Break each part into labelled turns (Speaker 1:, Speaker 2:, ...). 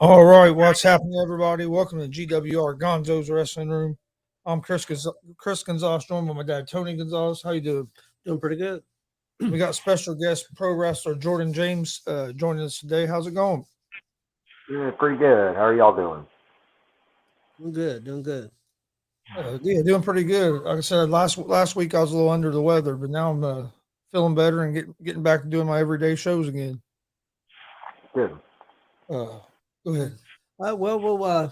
Speaker 1: All right, what's happening, everybody? Welcome to G.W.R. Gonzo'S Wrestling Room. I'm Chris Gonzo'S, joined by my dad, Tony Gonzo'S. How you doing?
Speaker 2: Doing pretty good.
Speaker 1: We got special guest pro wrestler Jordan James joining us today. How's it going?
Speaker 3: Yeah, pretty good. How are y'all doing?
Speaker 2: Doing good.
Speaker 1: Yeah, doing pretty good. Like I said, last week I was a little under the weather, but now I'm feeling better and getting back to doing my everyday shows again.
Speaker 3: Good.
Speaker 1: Go ahead.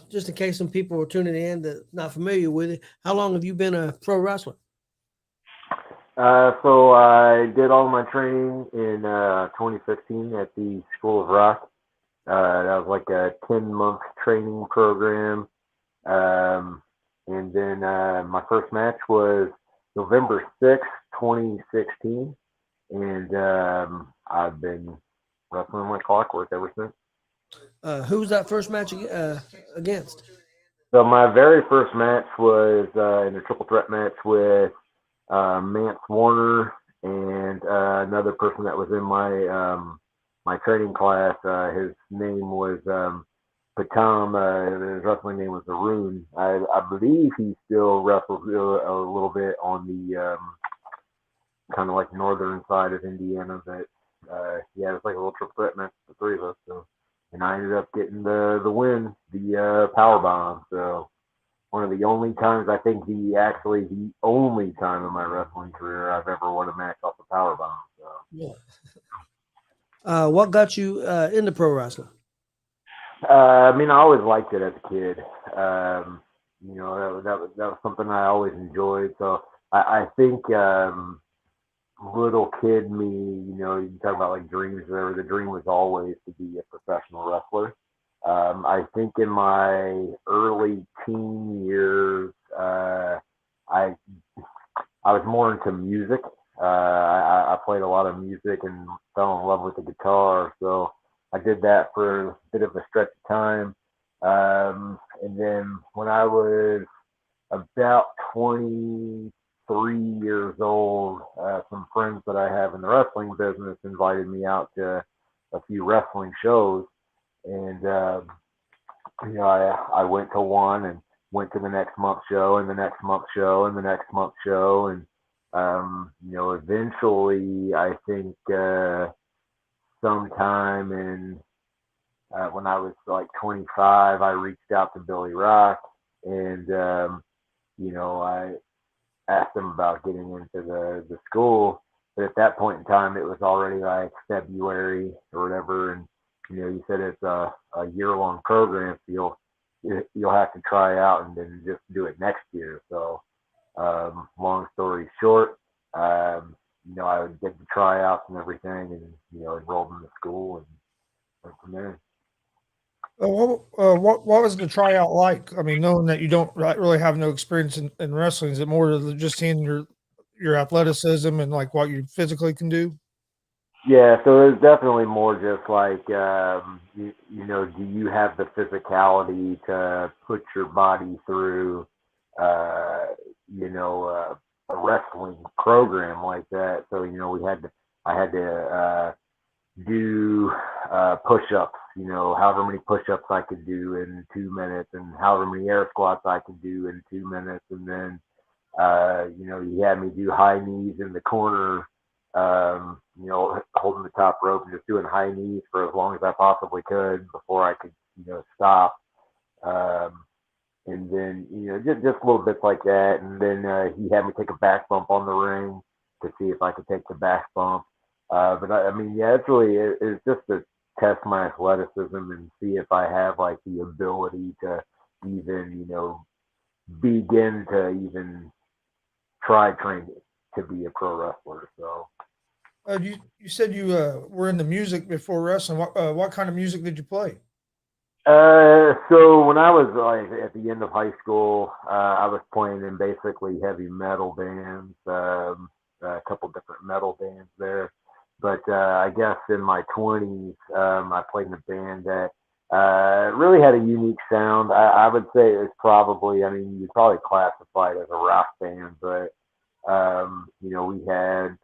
Speaker 2: Just in case some people are tuning in that not familiar with it, how long have you been a pro wrestler?
Speaker 3: So I did all my training in 2015 at the School of Rock. That was like a 10-month training program. And then my first match was November 6th, 2016. And I've been wrestling like clockwork ever since.
Speaker 2: Who was that first match against?
Speaker 3: So my very first match was in a triple threat match with Mance Warner and another person that was in my training class. His name was Patam. His wrestling name was Arun. I believe he still wrestles a little bit on the kind of like northern side of Indiana. But yeah, it's like a little triple threat match for the three of us. So, and I ended up getting the win, the power bomb. So one of the only times, I think the only time in my wrestling career I've ever won a match off the power bomb. So
Speaker 2: Yeah. What got you into pro wrestling?
Speaker 3: I mean, I always liked it as a kid. That was something I always enjoyed. So I think little kid me, you talk about like dreams or whatever. The dream was always to be a professional wrestler. I think in my early teen years, I was more into music. I played a lot of music and fell in love with the guitar. So I did that for a bit of a stretch of time. And then when I was about 23 years old, some friends that I have in the wrestling business invited me out to a few wrestling shows. And I went to one and went to the next month show and the next month show and the next month show, and eventually I think sometime in when I was like 25, I reached out to Billy Rock, and I asked him about getting into the school. But at that point in time, it was already like February or whatever, and you said it's a year-long program, so you'll have to try out and then just do it next year. So, long story short, I did the tryouts and everything, and enrolled in the school and went from there.
Speaker 1: What was the tryout like? I mean, knowing that you don't really have no experience in wrestling, is it more just seeing your athleticism and like what you physically can do?
Speaker 3: Yeah, so it's definitely more just like, do you have the physicality to put your body through, uh, a wrestling program like that? So, I had to do push-ups, however many push-ups I could do in 2 minutes, and however many air squats I could do in 2 minutes, and then he had me do high knees in the corner, holding the top rope and just doing high knees for as long as I possibly could before I could, stop. Um, and then, just little bits like that. And then he had me take a back bump on the ring to see if I could take the back bump. But I mean, yeah, it's just to test my athleticism and see if I have like the ability to even, begin to even try training to be a pro wrestler. So,
Speaker 1: You said you were into music before wrestling. What kind of music did you play?
Speaker 3: so when I was like at the end of high school, I was playing in basically heavy metal bands, a couple different metal bands there. But I guess in my 20s, I played in a band that really had a unique sound. I would say it's probably, I mean, you'd probably classify it as a rock band, but we had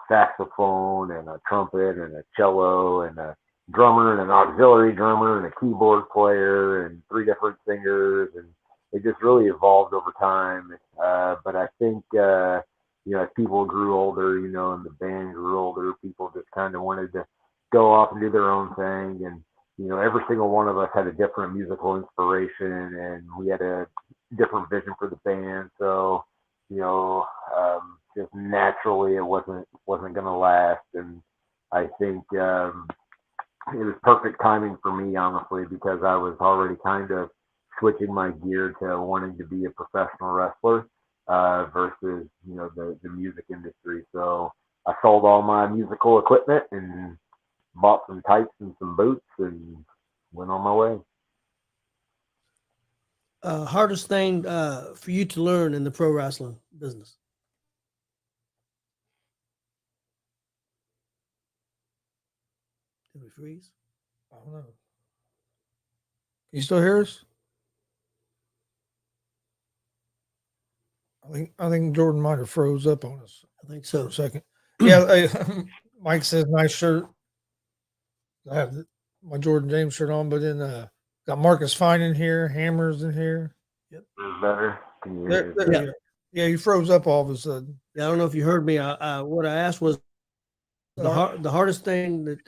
Speaker 3: saxophone and a trumpet and a cello and a drummer and an auxiliary drummer and a keyboard player and 3 different singers, and it just really evolved over time. But I think as people grew older, and the band grew older, people just kind of wanted to go off and do their own thing. And every single one of us had a different musical inspiration, and we had a different vision for the band. So just naturally, it wasn't going to last. And I think it was perfect timing for me, honestly, because I was already kind of switching my gear to wanting to be a professional wrestler versus the music industry. So I sold all my musical equipment and bought some tights and some boots and went on my way.
Speaker 2: Hardest thing for you to learn in the pro wrestling business? Did we freeze?
Speaker 1: I don't know. Can you still hear us? I think Jordan might have froze up on us
Speaker 2: I think
Speaker 1: for
Speaker 2: so.
Speaker 1: a second. Yeah, Mike says nice shirt. I have my Jordan James shirt on, but then got Marcus Fine in here, Hammers in here.
Speaker 3: Is better? Can you hear
Speaker 1: There
Speaker 3: me?
Speaker 1: you go. Yeah, you froze up all of a sudden.
Speaker 2: Yeah, I don't know if you heard me. What I asked was the hardest thing that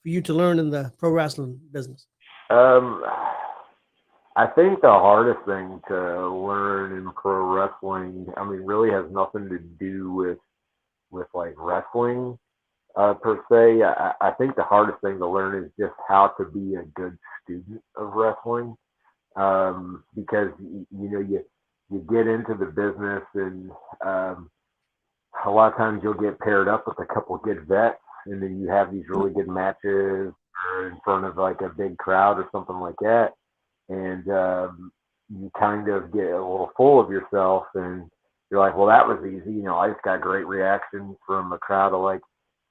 Speaker 2: for you to learn in the pro wrestling business.
Speaker 3: I think the hardest thing to learn in pro wrestling, really has nothing to do with like wrestling per se. I think the hardest thing to learn is just how to be a good student of wrestling, because you get into the business, and a lot of times you'll get paired up with a couple of good vets, and then you have these really good matches in front of like a big crowd or something like that, and you kind of get a little full of yourself, and you're like, well, that was easy. I just got great reaction from a crowd of like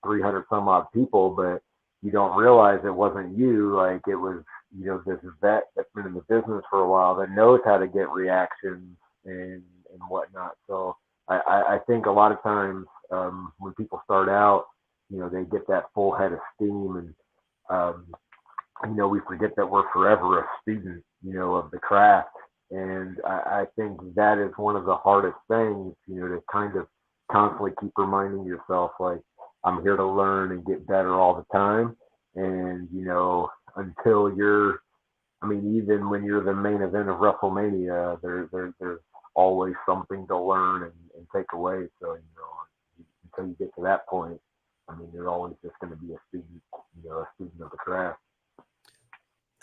Speaker 3: 300 some odd people, but you don't realize it wasn't you. Like, it was, this vet that's been in the business for a while that knows how to get reactions and whatnot. So I think a lot of times when people start out, they get that full head of steam, and we forget that we're forever a student, of the craft. And I think that is one of the hardest things, to kind of constantly keep reminding yourself, like, I'm here to learn and get better all the time. And, until you're, even when you're the main event of WrestleMania, there's always something to learn and take away. So, until you get to that point, you're always just going to be a student, a student of the craft.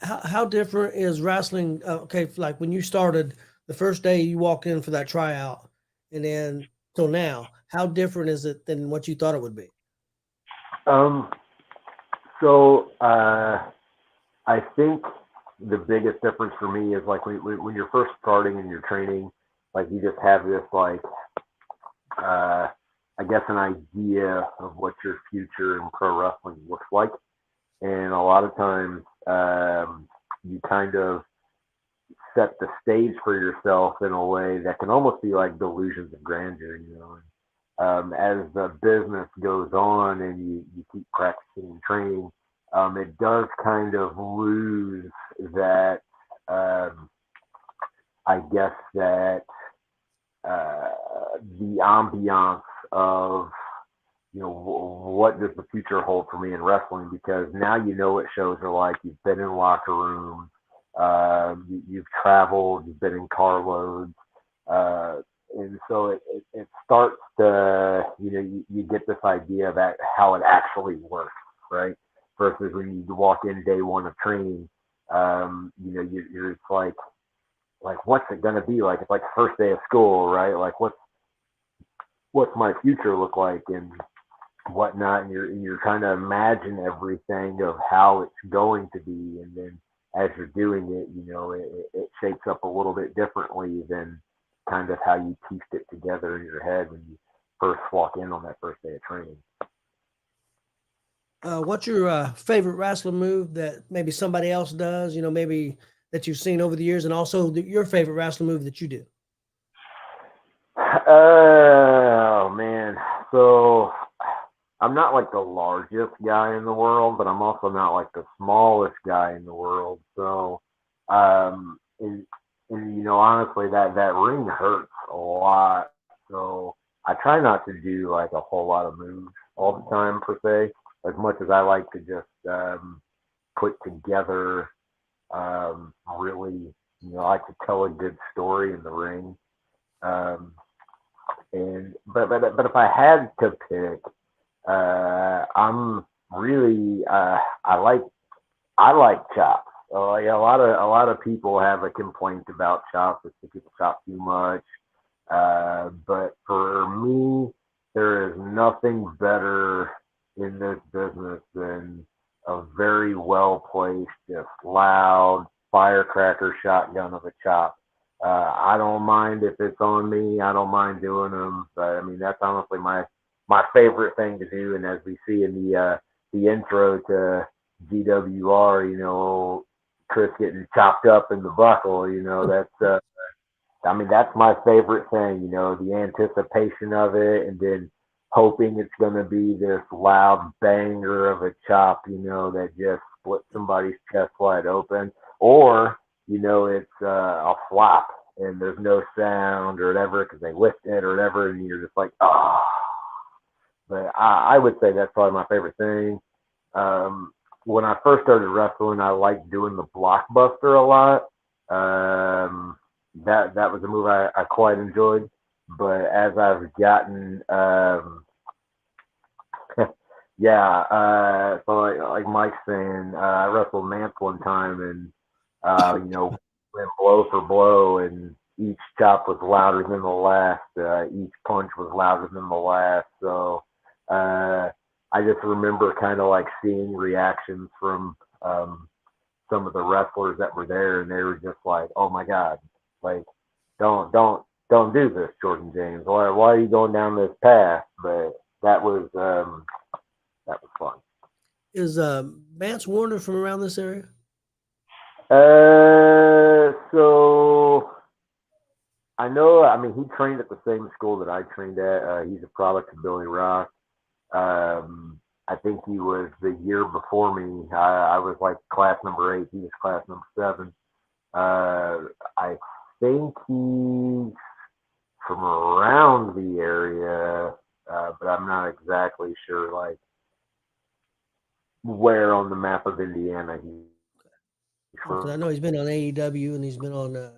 Speaker 2: How different is wrestling? Okay, like when you started the first day you walked in for that tryout, and then till now, how different is it than what you thought it would be?
Speaker 3: So I think the biggest difference for me is like when you're first starting and you're training, like you just have this like I guess an idea of what your future in pro wrestling looks like, and a lot of times you kind of set the stage for yourself in a way that can almost be like delusions of grandeur, as the business goes on and you keep practicing and training, it does kind of lose that, I guess that the ambiance of, what does the future hold for me in wrestling? Because now what shows are like. You've been in locker rooms, you've traveled, you've been in carloads, and so it starts to, you get this idea of how it actually works, right? Versus when you walk in day one of training, you're it's like what's it gonna be like? It's like the first day of school, right? Like what's my future look like and whatnot, and you're trying to imagine everything of how it's going to be, and then as you're doing it, it shapes up a little bit differently than kind of how you pieced it together in your head when you first walk in on that first day of training.
Speaker 2: What's your favorite wrestling move that maybe somebody else does, maybe that you've seen over the years, and also your favorite wrestling move that you do?
Speaker 3: Oh man, so I'm not like the largest guy in the world, but I'm also not like the smallest guy in the world. So, and honestly, that ring hurts a lot. So I try not to do like a whole lot of moves all the time per se. As much as I like to just put together, really, I like to tell a good story in the ring. Um, and but if I had to pick, I'm really I like chops. Yeah, a lot of people have a complaint about chops if people chop too much. But for me, there is nothing better in this business than a very well placed, just loud firecracker shotgun of a chop. I don't mind if it's on me. I don't mind doing them. But I mean, that's honestly my favorite thing to do. And as we see in the intro to G.W.R, Chris getting chopped up in the buckle, that's I mean, that's my favorite thing, the anticipation of it and then hoping it's going to be this loud banger of a chop, that just splits somebody's chest wide open. Or, it's a flop and there's no sound or whatever because they lift it or whatever. And you're just like, oh. But I would say that's probably my favorite thing. When I first started wrestling, I liked doing the blockbuster a lot. That was a move I quite enjoyed. But as I've gotten, yeah, so like Mike's saying, I wrestled Mance one time and, went blow for blow and each chop was louder than the last. Each punch was louder than the last. So, I just remember kind of like seeing reactions from, some of the wrestlers that were there, and they were just like, "Oh my God, like don't do this, Jordan James. Why are you going down this path?" But that was fun.
Speaker 2: Is Vance Warner from around this area?
Speaker 3: So I know. I mean, he trained at the same school that I trained at. He's a product of Billy Rock. I think he was the year before me. I was like class number 8. He was class number 7. I think he's from around the area, but I'm not exactly sure like where on the map of Indiana he's
Speaker 2: Because I
Speaker 3: from.
Speaker 2: know he's been on AEW and he's been on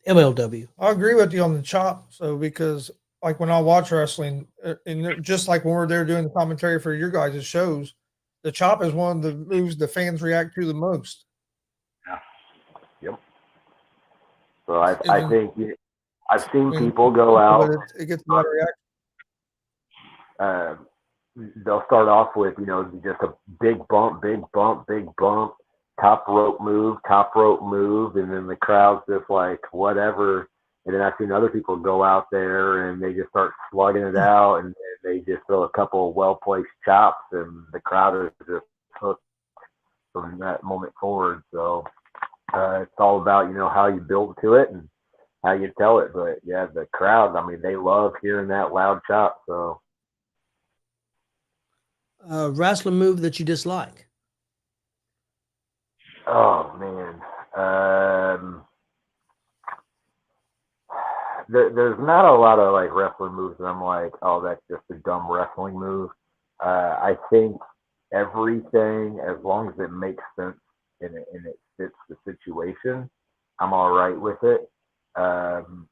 Speaker 2: MLW.
Speaker 1: I agree with you on the chop. So because like when I watch wrestling, just like when we're there doing the commentary for your guys' shows, the chop is one of the moves the fans react to the most.
Speaker 3: Yeah. Yep. So I
Speaker 1: And
Speaker 3: think I've seen
Speaker 1: I mean,
Speaker 3: people go
Speaker 1: but
Speaker 3: out.
Speaker 1: it gets a lot of reaction.
Speaker 3: Uh, they'll start off with just a big bump, big bump, big bump, top rope move, and then the crowd's just like whatever. And then I've seen other people go out there and they just start slugging it out, and they just throw a couple of well placed chops, and the crowd is just hooked from that moment forward. So it's all about how you build to it and how you tell it. But yeah, the crowd, I mean, they love hearing that loud chop. So
Speaker 2: Wrestling move that you dislike?
Speaker 3: oh man. There's not a lot of like wrestling moves that I'm like, oh, that's just a dumb wrestling move. I think everything, as long as it makes sense and it fits the situation, I'm all right with it. Um,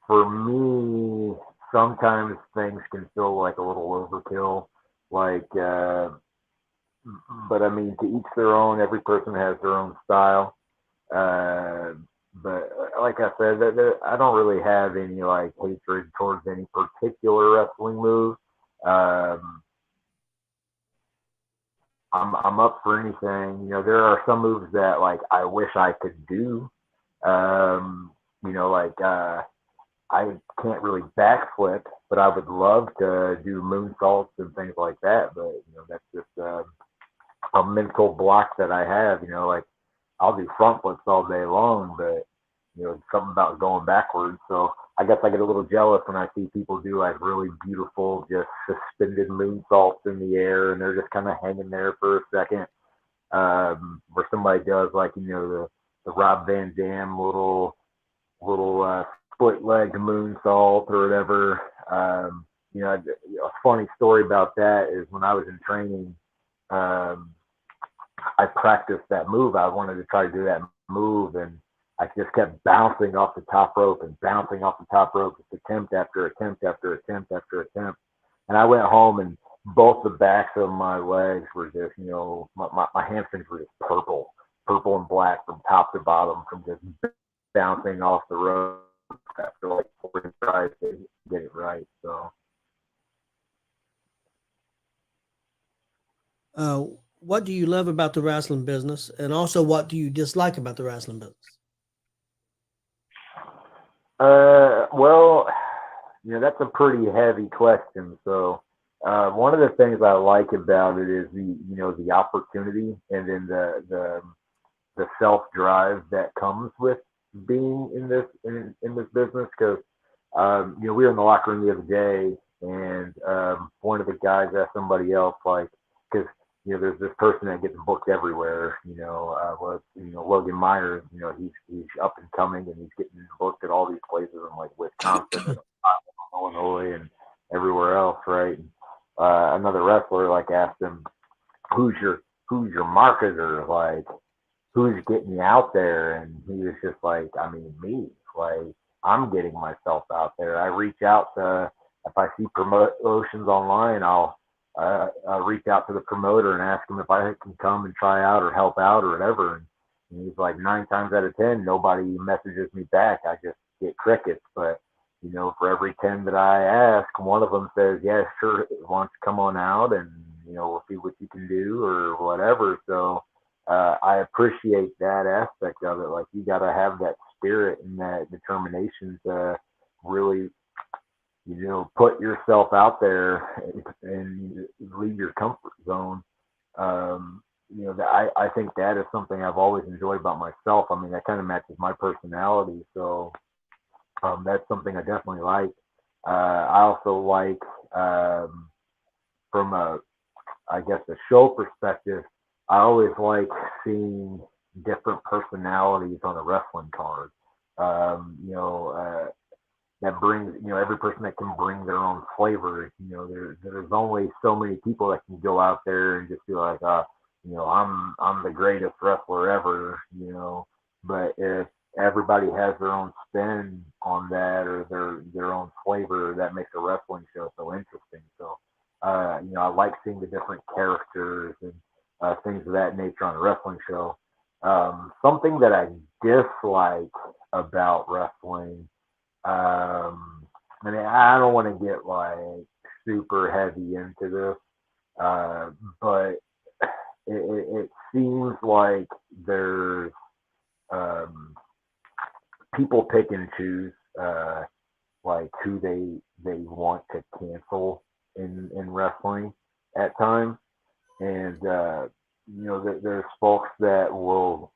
Speaker 3: for me, sometimes things can feel like a little overkill. Like, but I mean, to each their own. Every person has their own style. Uh, but like I said, I don't really have any like hatred towards any particular wrestling move. Um, I'm up for anything. There are some moves that like I wish I could do. Like I can't really backflip, but I would love to do moonsaults and things like that. But that's just a mental block that I have. Like I'll do front flips all day long, but something about going backwards. So I guess I get a little jealous when I see people do like really beautiful, just suspended moonsaults in the air, and they're just kind of hanging there for a second. Where somebody does like the Rob Van Dam little split leg moonsault or whatever. A funny story about that is when I was in training, um, I practiced that move. I wanted to try to do that move, and I just kept bouncing off the top rope and bouncing off the top rope, just attempt after attempt after attempt after attempt. And I went home, and both the backs of my legs were just, my hamstrings were just purple and black from top to bottom from just bouncing off the rope after like 40 tries to get it right. So.
Speaker 2: What do you love about the wrestling business, and also what do you dislike about the wrestling business?
Speaker 3: Well, that's a pretty heavy question. So, one of the things I like about it is the opportunity, and then the self drive that comes with being in this business. Because we were in the locker room the other day, and one of the guys asked somebody else, like, because there's this person that gets booked everywhere. Logan Myers. He's up and coming, and he's getting booked at all these places in like Wisconsin, Illinois, and everywhere else, right? Another wrestler like asked him, "Who's your marketer? Like, who's getting you out there?" And he was just like, "I mean, me. Like, I'm getting myself out there. I reach out to if I see promotions online, I'll reach out to the promoter and ask him if I can come and try out or help out or whatever." And he's like, 9 times out of 10, nobody messages me back. I just get crickets. But for every 10 that I ask, one of them says, "Yeah, sure. Why don't you come on out and we'll see what you can do or whatever." So I appreciate that aspect of it. Like, you got to have that spirit and that determination to really put yourself out there and leave your comfort zone. I think that is something I've always enjoyed about myself. I mean, that kind of matches my personality. So that's something I definitely like. I also like, from I guess, a show perspective, I always like seeing different personalities on a wrestling card. That brings, every person that can bring their own flavor. There's only so many people that can go out there and just be like, I'm the greatest wrestler ever. But if everybody has their own spin on that or their own flavor, that makes a wrestling show so interesting. So, I like seeing the different characters and things of that nature on a wrestling show. Something that I dislike about wrestling, I mean, I don't want to get like super heavy into this, but it seems like there's um, people pick and choose like who they want to cancel in wrestling at times, and there's folks that will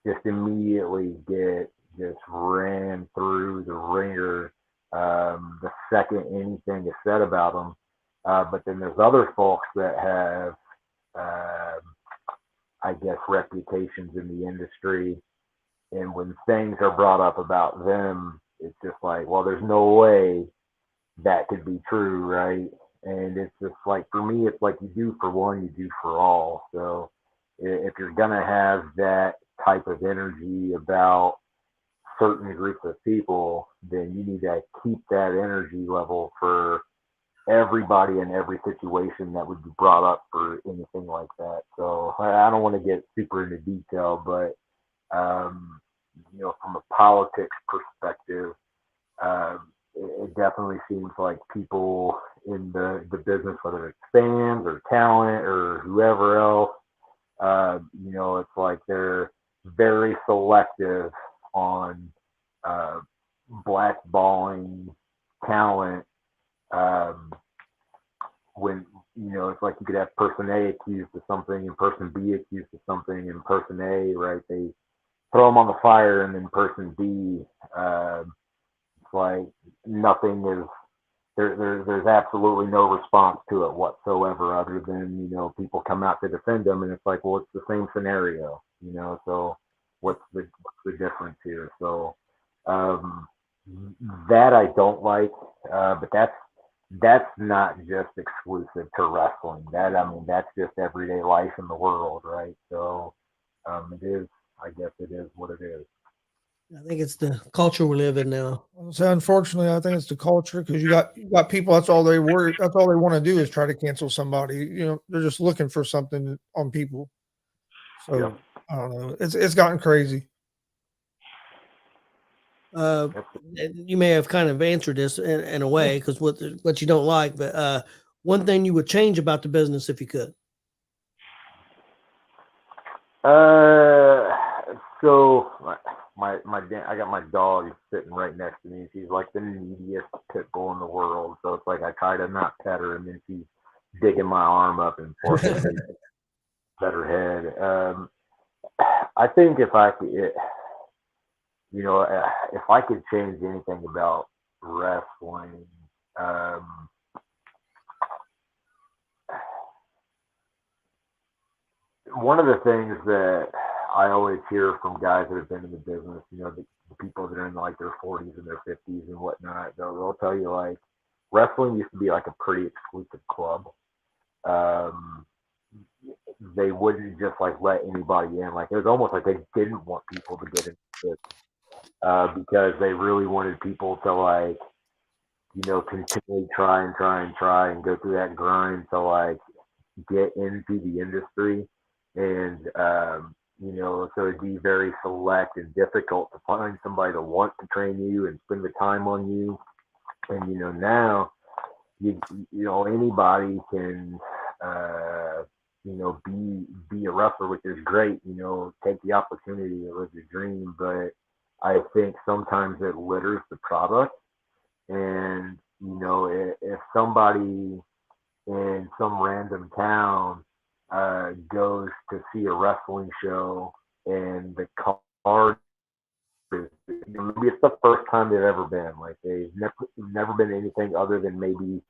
Speaker 3: just immediately get just ran through the ringer the second anything is said about them. But then there's other folks that have, I guess, reputations in the industry. And when things are brought up about them, it's just like, well, there's no way that could be true, right? And it's just like, for me, it's like you do for one, you do for all. So if you're going to have that type of energy about certain groups of people, then you need to keep that energy level for everybody in every situation that would be brought up for anything like that. So I don't want to get super into detail, but from a politics perspective, it definitely seems like people in the business, whether it's fans or talent or whoever else, it's like they're very selective on blackballing talent. When it's like you could have person A accused of something and person B accused of something, and person A, right? throw them on the fire, and then person B, it's like nothing is there's absolutely no response to it whatsoever, other than people come out to defend them, and it's like, well, it's the same scenario, so what's the difference here? So um, that I don't like, but that's not just exclusive to wrestling. That's just everyday life in the world, right? So it is. I guess it is what it is.
Speaker 2: I think it's the culture we live in now.
Speaker 1: So unfortunately, I think it's the culture because you got people. That's all they worry. That's all they want to do is try to cancel somebody. They're just looking for something on people.
Speaker 3: Yep.
Speaker 1: So I don't know. It's gotten crazy.
Speaker 2: And you may have kind of answered this in a way because what you don't like, but one thing you would change about the business if you could.
Speaker 3: So I got my dog sitting right next to me. She's like the neediest pit bull in the world. So it's like I try to not pet her, and then she's digging my arm up and forcing me to pet her head. I think if I could, if I could change anything about wrestling, one of the things that I always hear from guys that have been in the business, the people that are in like their 40s and their 50s and whatnot, they'll tell you like wrestling used to be like a pretty exclusive club. Um, they wouldn't just like let anybody in. Like it was almost like they didn't want people to get into it because they really wanted people to like, continually try and go through that grind to like get into the industry. And so it'd be very select and difficult to find somebody to want to train you and spend the time on you. And now anybody can be a wrestler, which is great. Take the opportunity to live your dream, but I think sometimes it litters the product. And if somebody in some random town goes to see a wrestling show and the card is, maybe it's the first time they've ever been. Like they've never been anything other than maybe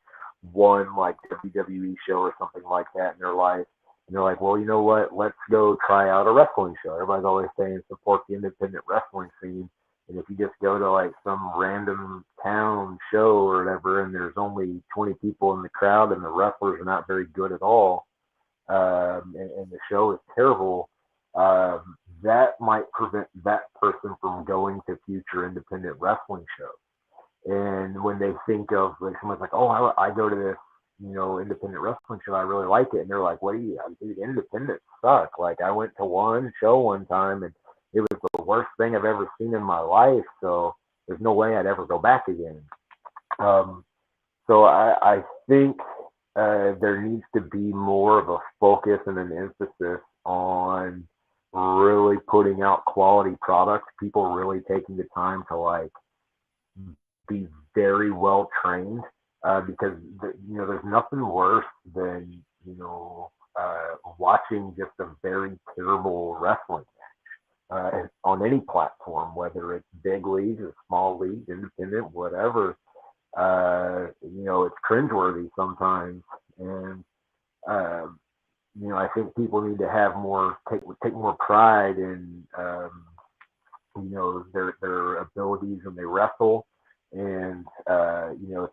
Speaker 3: one like WWE show or something like that in their life. And they're like, well, you know what? Let's go try out a wrestling show. Everybody's always saying support the independent wrestling scene. And if you just go to like some random town show or whatever, and there's only 20 people in the crowd and the wrestlers are not very good at all, and the show is terrible, that might prevent that person from going to future independent wrestling shows. And when they think of like someone's like, oh, I go to this, independent wrestling show, I really like it, and they're like, what do you? Dude, independent suck. Like I went to one show one time, and it was the worst thing I've ever seen in my life. So there's no way I'd ever go back again. So I think there needs to be more of a focus and an emphasis on really putting out quality products. People really taking the time to like be very well trained, because there's nothing worse than watching just a very terrible wrestling on any platform, whether it's big leagues or small leagues, independent, whatever. It's cringeworthy sometimes, and I think people need to have take more pride in their abilities when they wrestle, and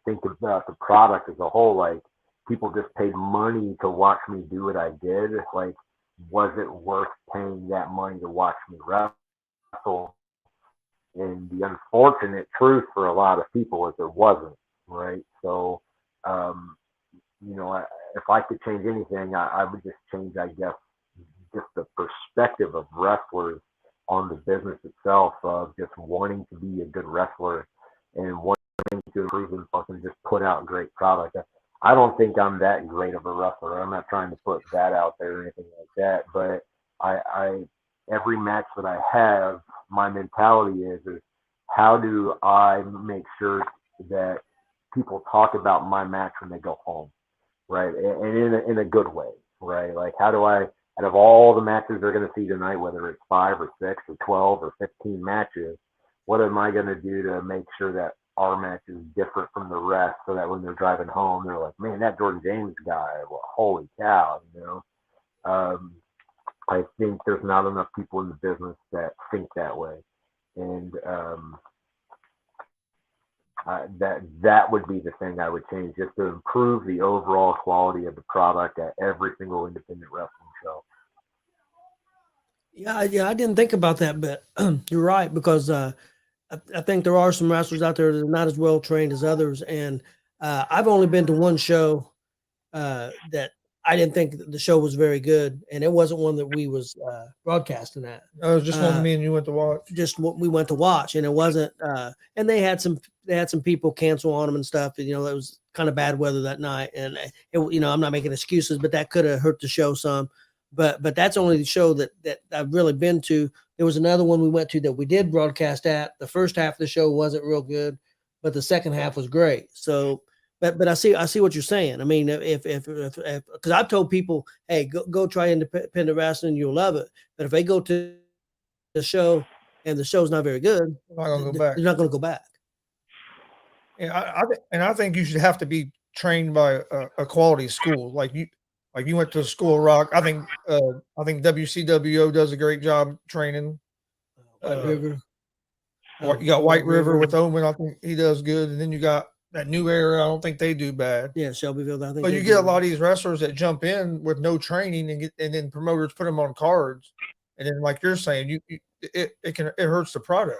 Speaker 3: think about the product as a whole. Like people just paid money to watch me do what I did. Like, was it worth paying that money to watch me wrestle? And the unfortunate truth for a lot of people is it wasn't, right? So, if I could change anything, I would just change, I guess, just the perspective of wrestlers on the business itself, of just wanting to be a good wrestler and wanting to improve themselves and just put out great product. I don't think I'm that great of a wrestler. I'm not trying to put that out there or anything like that, but I every match that I have, my mentality is how do I make sure that people talk about my match when they go home, right? And in a good way, right? Like how do I out of all the matches they're going to see tonight, whether it's 5 or 6 or 12 or 15 matches, what am I going to do to make sure that our match is different from the rest, so that when they're driving home, they're like, man, that Jordan James guy, well, holy cow, I think there's not enough people in the business that think that way, and that would be the thing I would change, just to improve the overall quality of the product at every single independent wrestling show.
Speaker 2: Yeah, I didn't think about that, but you're right, because I think there are some wrestlers out there that are not as well trained as others, and I've only been to one show that I didn't think the show was very good, and it wasn't one that we was broadcasting at.
Speaker 1: It was just one me and you went to watch.
Speaker 2: Just what we went to watch, and it wasn't. And they had some people cancel on them and stuff. And, it was kind of bad weather that night, and I'm not making excuses, but that could have hurt the show some. But that's only the show that I've really been to. There was another one we went to that we did broadcast at. The first half of the show wasn't real good, but the second half was great. So, but I see what you're saying. I mean, if because I've told people, hey, go try independent wrestling, you'll love it. But if they go to the show and the show's not very good,
Speaker 1: they're not going to go back.
Speaker 2: They're not going to go back.
Speaker 1: Yeah, I think you should have to be trained by a quality school. Like you went to School of Rock. I think WCWO does a great job training.
Speaker 2: White River.
Speaker 1: You got White River with Owen. I think he does good. And then you got that New Era. I don't think they do bad.
Speaker 2: Yeah, Shelbyville. I think.
Speaker 1: But you get a lot of these wrestlers that jump in with no training and then promoters put them on cards. And then, like you're saying, it hurts the product.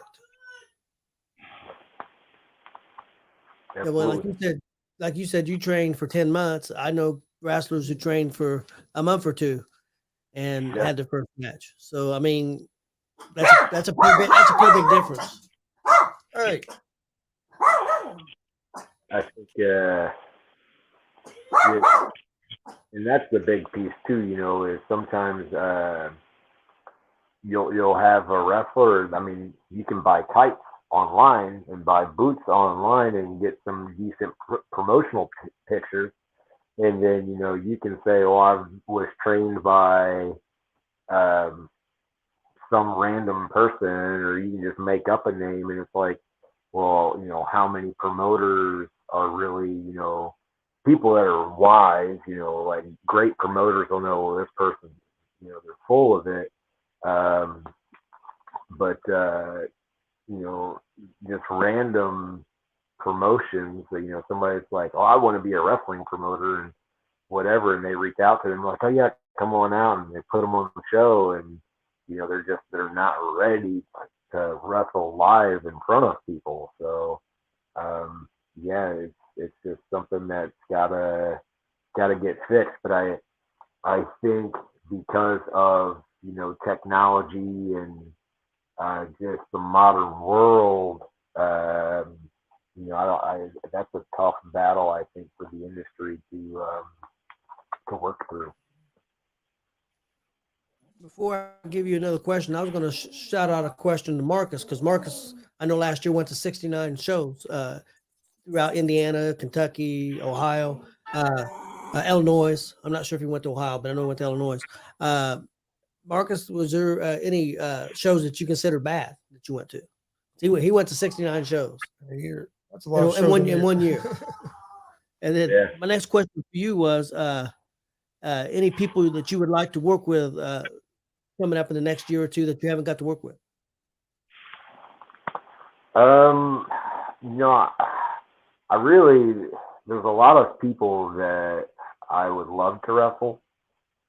Speaker 2: Yeah, well, like you said, you trained for 10 months. I know wrestlers who trained for a month or two and had their first match. So I mean, that's a pretty big difference.
Speaker 1: Hey,
Speaker 3: I think, and that's the big piece too. Is sometimes you'll have a wrestler. I mean, you can buy tights online and buy boots online and get some decent promotional pictures, and then you can say, "Oh, I was trained by some random person," or you can just make up a name, and it's like, well, how many promoters are really, people that are wise, like great promoters will know, well, this person, they're full of it, but just random promotions that, somebody's like, oh, I want to be a wrestling promoter and whatever, and they reach out to them like, oh yeah, come on out, and they put them on the show, and they're not ready to wrestle live in front of people. So it's just something that's gotta get fixed. But I think because of technology and just the modern world, that's a tough battle, I think, for the industry to work through.
Speaker 2: Before I give you another question, I was going to shout out a question to Marcus, because Marcus, I know last year went to 69 shows throughout Indiana, Kentucky, Ohio, Illinois. I'm not sure if he went to Ohio, but I know he went to Illinois. Marcus, was there any shows that you consider bad that you went to? He went to 69 shows.
Speaker 1: That's a lot of shows
Speaker 2: in 1 year. And then my next question for you was any people that you would like to work with coming up in the next year or two that you haven't got to work with?
Speaker 3: There's a lot of people that I would love to wrestle.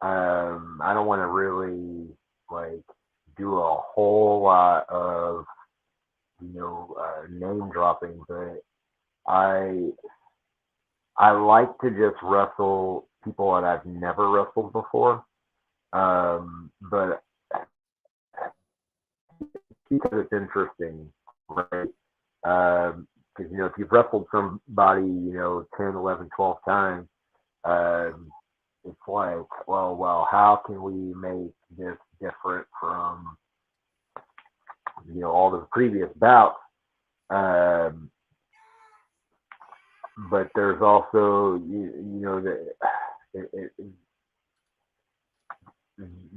Speaker 3: I don't want to really do a whole lot of name dropping, but I like to just wrestle people that I've never wrestled before. But because it's interesting, right? Because if you've wrestled somebody 10, 11, 12 times, it's like, well, how can we make this different from all the previous bouts? But there's also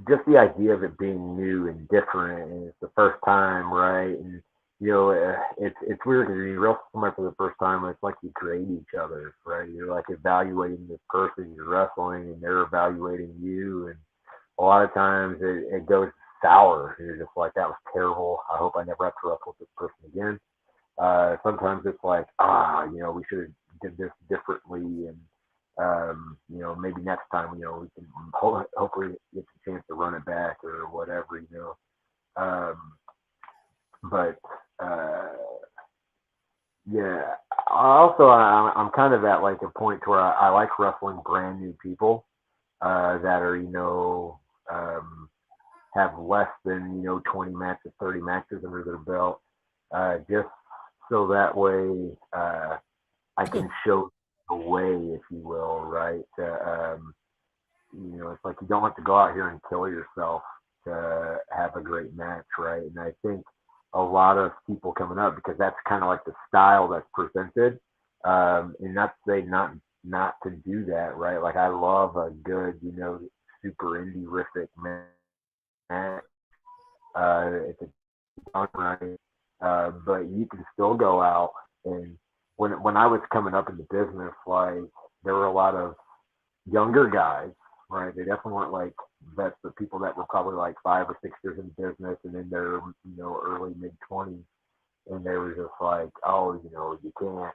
Speaker 3: just the idea of it being new and different, and it's the first time, right? And it's weird because you wrestle somebody for the first time. It's like you grade each other, right? You're like evaluating this person you're wrestling, and they're evaluating you. And a lot of times it goes sour. And you're just like, that was terrible. I hope I never have to wrestle with this person again. Sometimes it's like, we should have did this differently, and maybe next time, we can hopefully get the chance to run it back or whatever. Um, but yeah, I'm kind of at like a point where I like wrestling brand new people that are have less than 20 matches, 30 matches under their belt, just so that way I can show the way, if you will, right? It's like you don't have to go out here and kill yourself to have a great match, right? And I think a lot of people coming up, because that's kind of like the style that's presented, and not to say not to do that, right? Like I love a good, super indie-rific match. It's done right, but you can still go out and when I was coming up in the business, like there were a lot of younger guys, right? They definitely weren't like vets, but people that were probably like 5 or 6 years in business and in their early mid 20s, and they were just like, oh, you can't.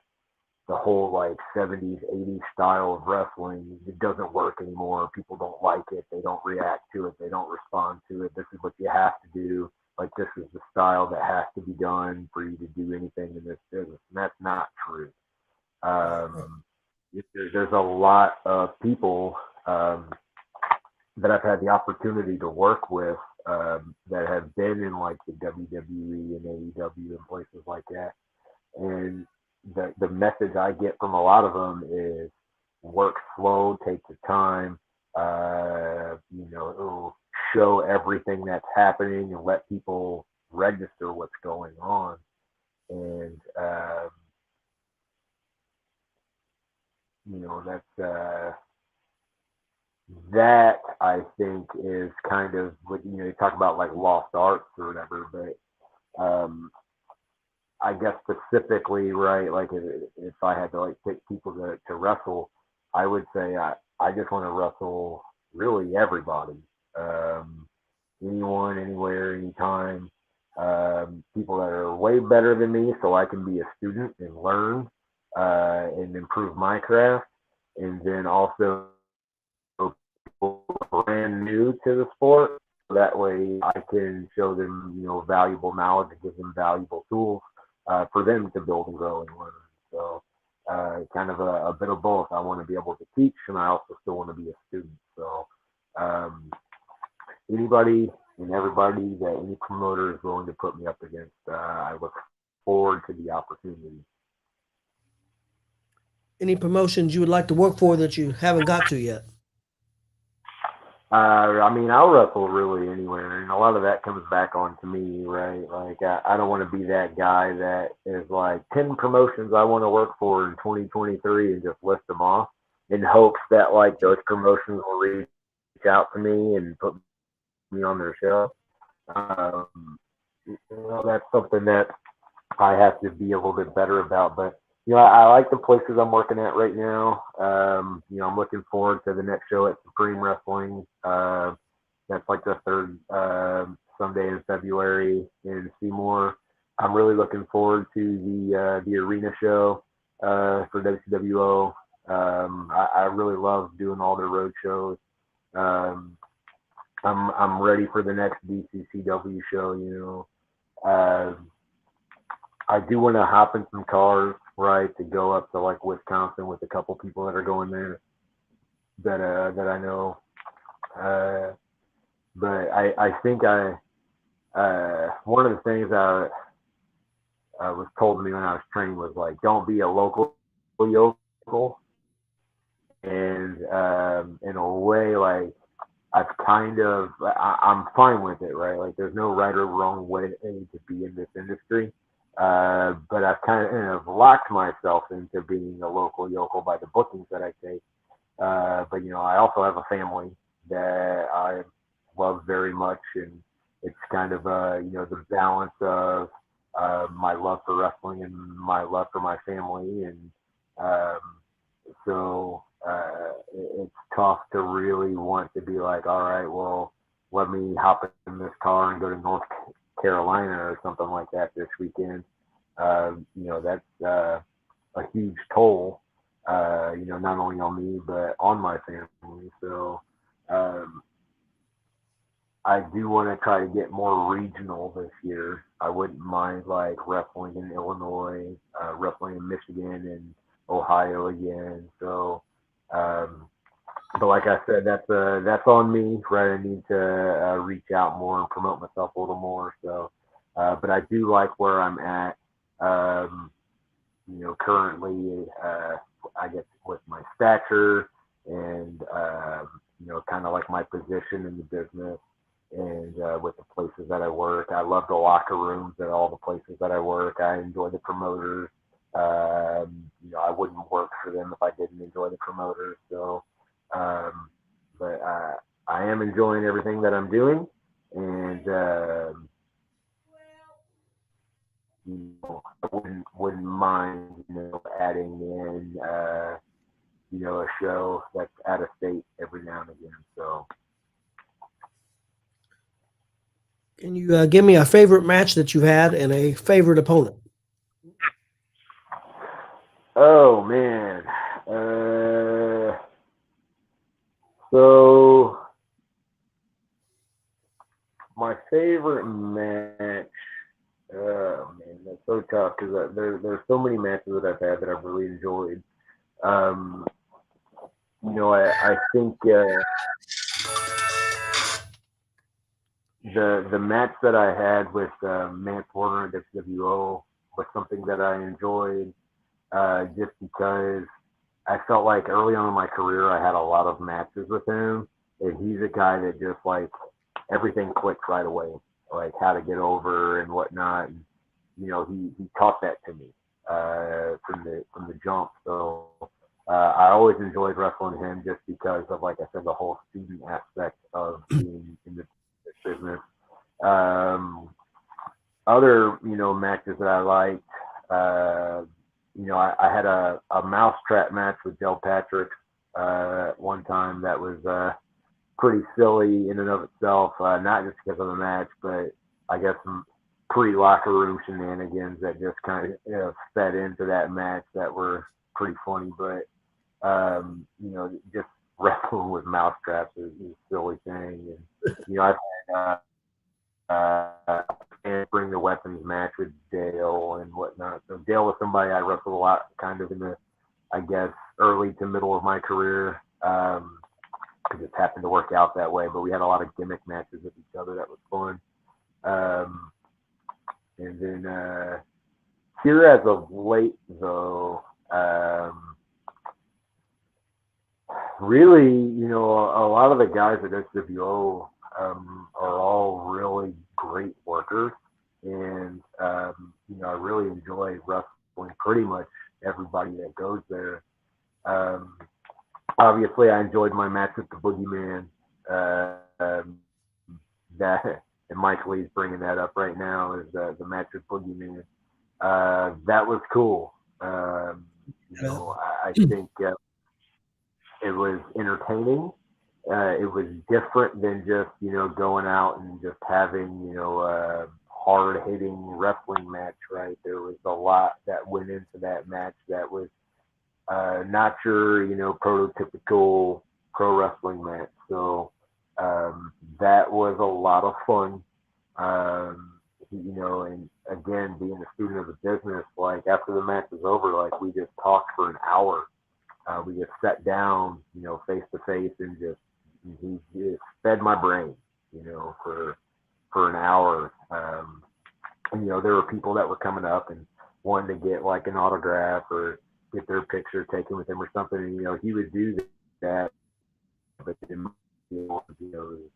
Speaker 3: The whole like 70s, 80s style of wrestling, it doesn't work anymore. People don't like it. They don't react to it. They don't respond to it. This is what you have to do. Like this is the style that has to be done for you to do anything in this business. And that's not true. Um, there's a lot of people that I've had the opportunity to work with that have been in like the WWE and AEW and places like that. And the message I get from a lot of them is work slow, take your time, show everything that's happening and let people register what's going on. And, that's, that I think is kind of what, you talk about like lost arts or whatever, but, I guess specifically, right? Like if I had to like pick people to wrestle, I would say I just want to wrestle really everybody, anyone, anywhere, anytime. People that are way better than me, so I can be a student and learn and improve my craft, and then also people brand new to the sport. That way, I can show them, valuable knowledge and give them valuable tools for them to build and grow and learn. So, kind of a bit of both. I want to be able to teach, and I also still want to be a student. So, anybody and everybody that any promoter is willing to put me up against, I look forward to the opportunity.
Speaker 2: Any promotions you would like to work for that you haven't got to yet?
Speaker 3: I'll wrestle really anywhere, and a lot of that comes back on to me, right? Like, I don't want to be that guy that is like 10 promotions I want to work for in 2023 and just list them off in hopes that like those promotions will reach out to me and put me on their show. Um, that's something that I have to be a little bit better about, but I like the places I'm working at right now. I'm looking forward to the next show at Supreme Wrestling. That's like the third Sunday in February in Seymour. I'm really looking forward to the arena show for W.W.R. I really love doing all their road shows. I'm ready for the next BCCW show. I do want to hop in some cars, right, to go up to like Wisconsin with a couple people that are going there that I know. But I think one of the things I was told to me when I was training was like, don't be a local yokel. And in a way, like I'm fine with it, right? Like there's no right or wrong way to be in this industry. But I've kind of locked myself into being a local yokel by the bookings that I take. But I also have a family that love very much, and it's kind of the balance of my love for wrestling and my love for my family, and um, so it's tough to really want to be like, all right, well, let me hop in this car and go to North Carolina or something like that this weekend. That's a huge toll, not only on me, but on my family. So um, I do want to try to get more regional this year. I wouldn't mind like wrestling in Illinois, wrestling in Michigan and Ohio again. So, but like I said, that's on me, right? I need to reach out more and promote myself a little more. So, but I do like where I'm at. Currently, I guess with my stature and kind of like my position in the business and with the places that I work. I love the locker rooms at all the places that I work. I enjoy the promoters. I wouldn't work for them if I didn't enjoy the promoters. So, but I am enjoying everything that I'm doing, and I wouldn't mind adding in a show that's out of state every now and again. So.
Speaker 2: Can you give me a favorite match that you've had and a favorite opponent?
Speaker 3: Oh man. So my favorite match. Oh man, that's so tough because there's so many matches that I've had that I've really enjoyed. I think the match that I had with Matt Porter and G.W.R was something that I enjoyed just because I felt like early on in my career I had a lot of matches with him, and he's a guy that just like everything clicks right away, like how to get over and whatnot. And, he taught that to me from the jump. So I always enjoyed wrestling him just because of, like I said, the whole student aspect of being in the business. Other matches that I liked. I had a mousetrap match with Del Patrick one time that was pretty silly in and of itself, not just because of the match, but I guess some pre-locker room shenanigans that just kind of fed into that match that were pretty funny. But, just wrestling with mousetraps is a silly thing. And, I've had and bring the weapons match with Dale and whatnot. So Dale was somebody I wrestled a lot, kind of in the, I guess, early to middle of my career. It just happened to work out that way. But we had a lot of gimmick matches with each other. That was fun. And then here as of late, though, really, a lot of the guys at GW.R are all really great workers, and I really enjoy wrestling pretty much everybody that goes there. Obviously, I enjoyed my match with the Boogeyman. That and Mike Lee's bringing that up right now is the match with Boogeyman. That was cool. I think it was entertaining. It was different than just, going out and just having, a hard-hitting wrestling match, right? There was a lot that went into that match that was not your, prototypical pro wrestling match. So that was a lot of fun. And again, being a student of the business, like after the match was over, like we just talked for an hour. We just sat down, face to face, and he just fed my brain, for an hour. And, there were people that were coming up and wanted to get like an autograph or get their picture taken with him or something. And, he would do that, but then,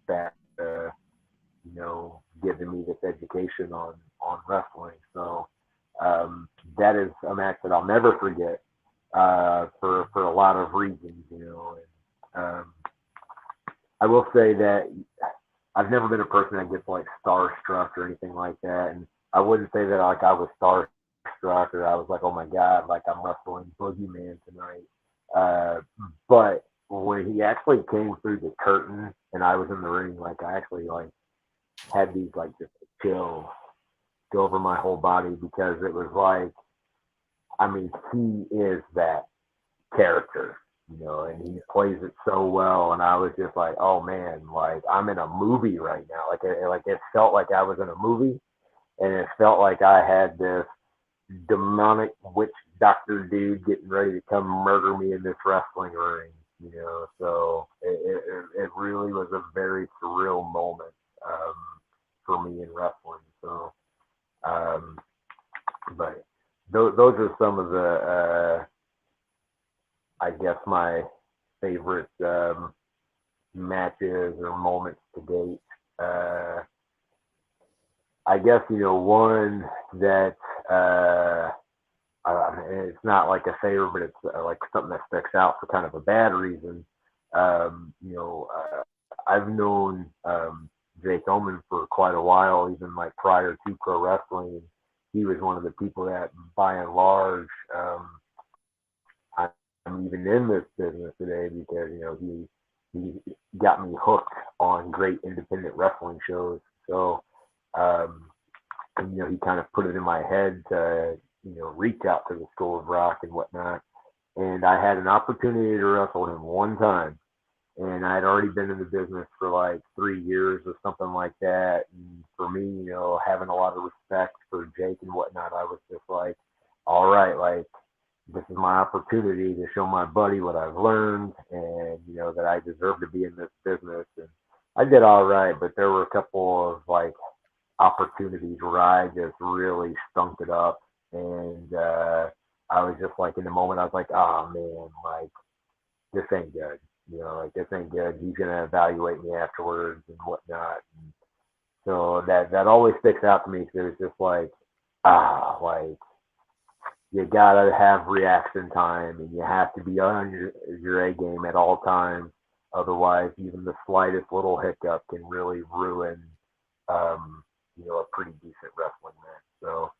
Speaker 3: that, giving me this education on wrestling. So that is a match that I'll never forget for a lot of reasons, And, I will say that I've never been a person that gets like starstruck or anything like that, and I wouldn't say that like I was starstruck or I was like, oh my god, like I'm wrestling Boogeyman tonight. But when he actually came through the curtain and I was in the ring, like I actually like had these like just chills go over my whole body because it was like, I mean, he is that character, and he plays it so well. And I was just like, oh man, like I'm in a movie right now. It felt like I was in a movie, and it felt like I had this demonic witch doctor dude getting ready to come murder me in this wrestling ring. So it really was a very surreal moment um, for me in wrestling. So, um, but those are some of the I guess my favorite matches or moments to date. I guess one that it's not like a favorite, but it's like something that sticks out for kind of a bad reason. I've known Jake Oman for quite a while, even like prior to pro wrestling. He was one of the people that, by and large, I'm even in this business today because he got me hooked on great independent wrestling shows. So he kind of put it in my head to reach out to the School of Rock and whatnot. And I had an opportunity to wrestle him one time, and I'd already been in the business for like 3 years or something like that. And for me, having a lot of respect for Jake and whatnot, I was just like, all right, like this is my opportunity to show my buddy what I've learned, and that I deserve to be in this business. And I did all right, but there were a couple of like opportunities where I just really stunk it up, and I was just like in the moment I was like, oh man, like this ain't good. Like this ain't good. He's gonna evaluate me afterwards and whatnot. And so that always sticks out to me because it's just like like you gotta have reaction time and you have to be on your A game at all times. Otherwise, even the slightest little hiccup can really ruin a pretty decent wrestling match. So,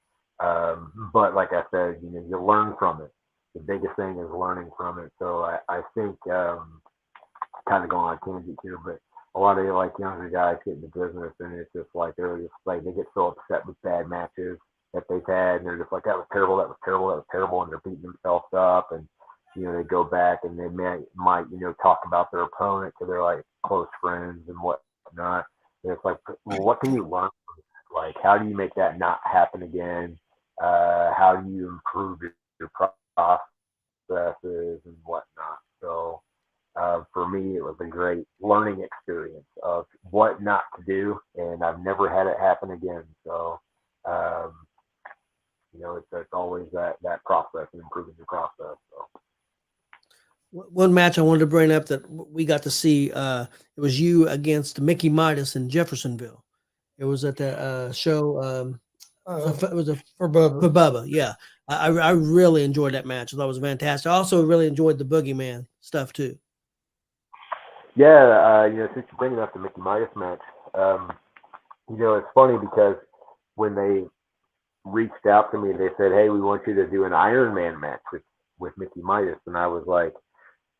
Speaker 3: but like I said, you learn from it. The biggest thing is learning from it. So I think kind of going on a tangent here, but a lot of like younger guys get in the business and it's just like they're just like they get so upset with bad matches that they've had, and they're just like, that was terrible, that was terrible, that was terrible, and they're beating themselves up, and they go back and they might talk about their opponent to their like close friends and whatnot. And it's like, well, what can you learn from that? Like, how do you make that not happen again? How do you improve your processes and whatnot? So for me, it was a great learning experience of what not to do, and I've never had it happen again. So, it's always that process and improving the process. So.
Speaker 2: One match I wanted to bring up that we got to see, it was you against Mickey Midas in Jeffersonville. It was at the show. It was
Speaker 1: for Bubba.
Speaker 2: For Bubba, yeah. I really enjoyed that match. I thought it was fantastic. I also really enjoyed the Boogeyman stuff too.
Speaker 3: Yeah, since you're bringing up the Mickey Midas match, it's funny because when they reached out to me, they said, "Hey, we want you to do an Iron Man match with Mickey Midas," and I was like,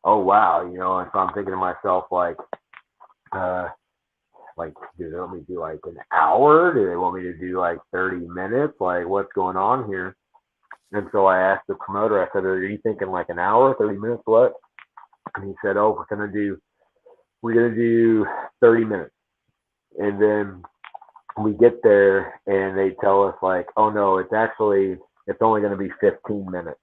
Speaker 3: "Oh wow," and so I'm thinking to myself like, do they want me to do like an hour? Do they want me to do like 30 minutes? Like, what's going on here? And so I asked the promoter, I said, "Are you thinking like an hour, 30 minutes, what?" And he said, "Oh, we're gonna do 30 minutes." And then we get there and they tell us like, "Oh no, it's only going to be 15 minutes."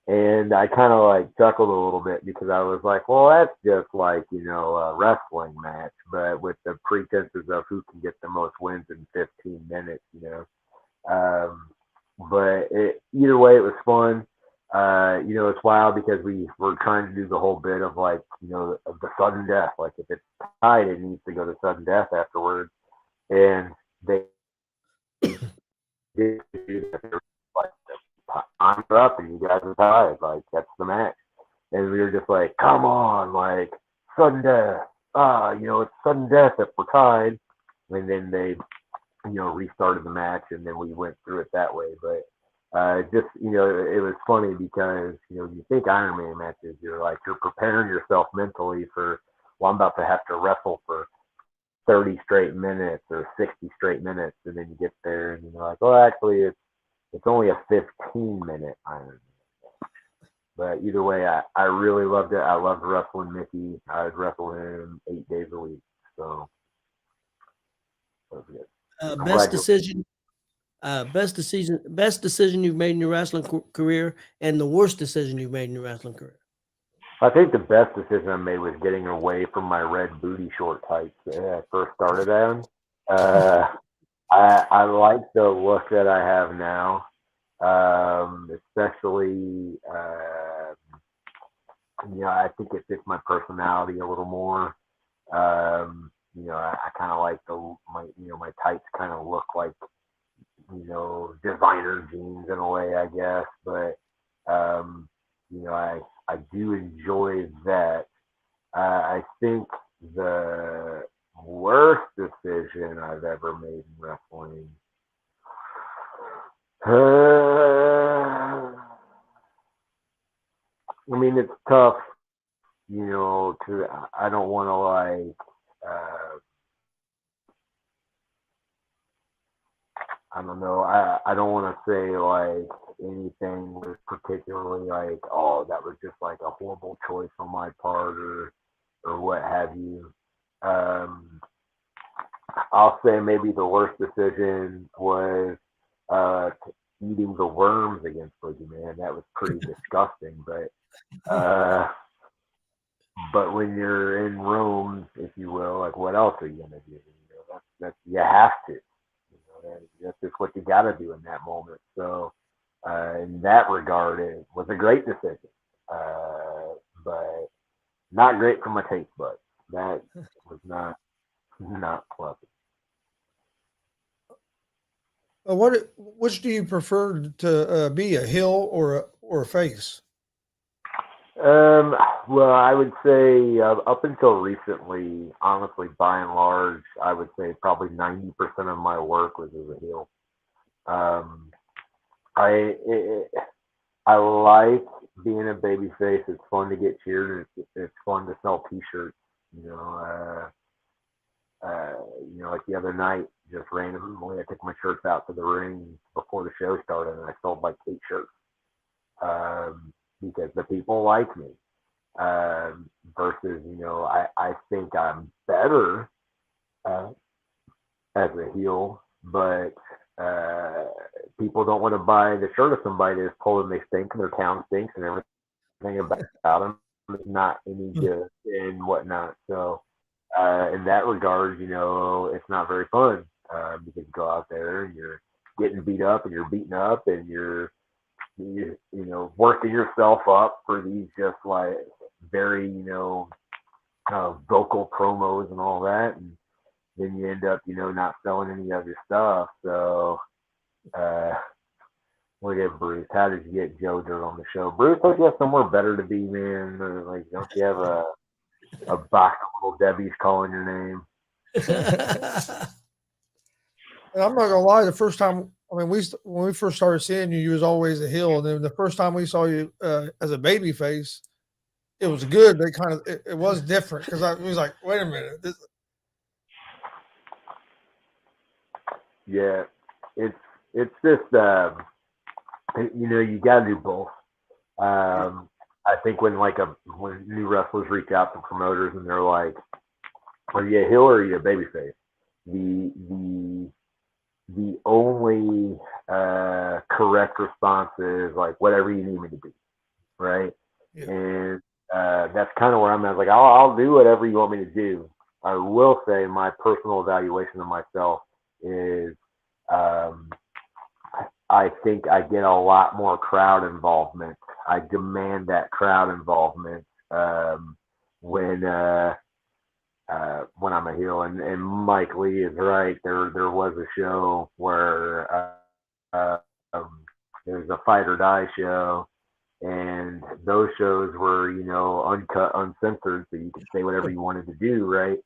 Speaker 3: And I kind of like chuckled a little bit because I was like, well, that's just like, a wrestling match, but with the pretenses of who can get the most wins in 15 minutes, but either way, it was fun. It's wild because we were trying to do the whole bit of like, of the sudden death. Like if it's tied, it needs to go to sudden death afterwards. And they did like I'm up and you guys are tied. Like that's the match. And we were just like, come on, like sudden death. It's sudden death if we're tied. and then they restarted the match, and then we went through it that way. But just it was funny because you think Iron Man matches, you're preparing yourself mentally for, well, I'm about to have to wrestle for 30 straight minutes or 60 straight minutes, and then you get there and you're like, well, actually it's only a 15-minute Iron Man. But either way, I really loved it. I loved wrestling Mickey. I would wrestle him 8 days a week. So that was good. I'm
Speaker 2: Best
Speaker 3: glad you.
Speaker 2: decision, best decision you've made in your wrestling career, and the worst decision you've made in your wrestling career.
Speaker 3: I think the best decision I made was getting away from my red booty short tights that I first started on. I like the look that I have now, especially. I think it fits my personality a little more. I kind of like my tights kind of look like designer jeans in a way, I guess. But I do enjoy that. I think the worst decision I've ever made in wrestling. I mean, it's tough, to, I don't want to I don't know. I don't want to say like anything was particularly like, oh, that was just like a horrible choice on my part or what have you. Um, I'll say maybe the worst decision was eating the worms against Boogeyman. That was pretty disgusting, but when you're in Rome, if you will, like what else are you gonna do? That's you have to. That's just what you got to do in that moment. So, in that regard, it was a great decision, but not great for my taste buds. That was not pleasant.
Speaker 1: Which do you prefer to be, a heel or a face?
Speaker 3: Well, I would say up until recently, honestly, by and large, I would say probably 90% of my work was as a heel. Um, I it, I like being a baby face. It's fun to get cheered. It's fun to sell T-shirts. You know, like the other night, just randomly, I took my shirts out to the ring before the show started, and I sold like 8 shirts because the people like me. Versus, I think I'm better uh, as a heel, but uh, people don't want to buy the shirt of somebody that's told them they stink and their town stinks and everything about them is not any good and whatnot. So, in that regard, it's not very fun because you go out there and you're getting beat up and you're beaten up and you're working yourself up for these just like very vocal promos and all that, and then you end up not selling any of your stuff. So uh look at Bruce. How did you get Joe Dirt on the show? Bruce, don't you have somewhere better to be, man? Like, don't you have a box of little Debbie's calling your name?
Speaker 1: And I'm not gonna lie, the first time, I mean, when we first started seeing you, you was always a heel, and then the first time we saw you as a baby face, it was good. They kind of it was different because I was like, wait a minute,
Speaker 3: Yeah, it's just you got to do both. I think when new wrestlers reach out to promoters and they're like, "Are you a heel or are you a babyface?" The only correct response is like whatever you need me to be, right?
Speaker 1: yeah.
Speaker 3: And that's kind of where I'm at. Like I'll do whatever you want me to do. I will say my personal evaluation of myself is um, I think I get a lot more crowd involvement. I demand that crowd involvement when when I'm a heel. And Mike Lee is right. There was a show where there was a fight or die show, and those shows were uncut, uncensored, so you could say whatever you wanted to do, right?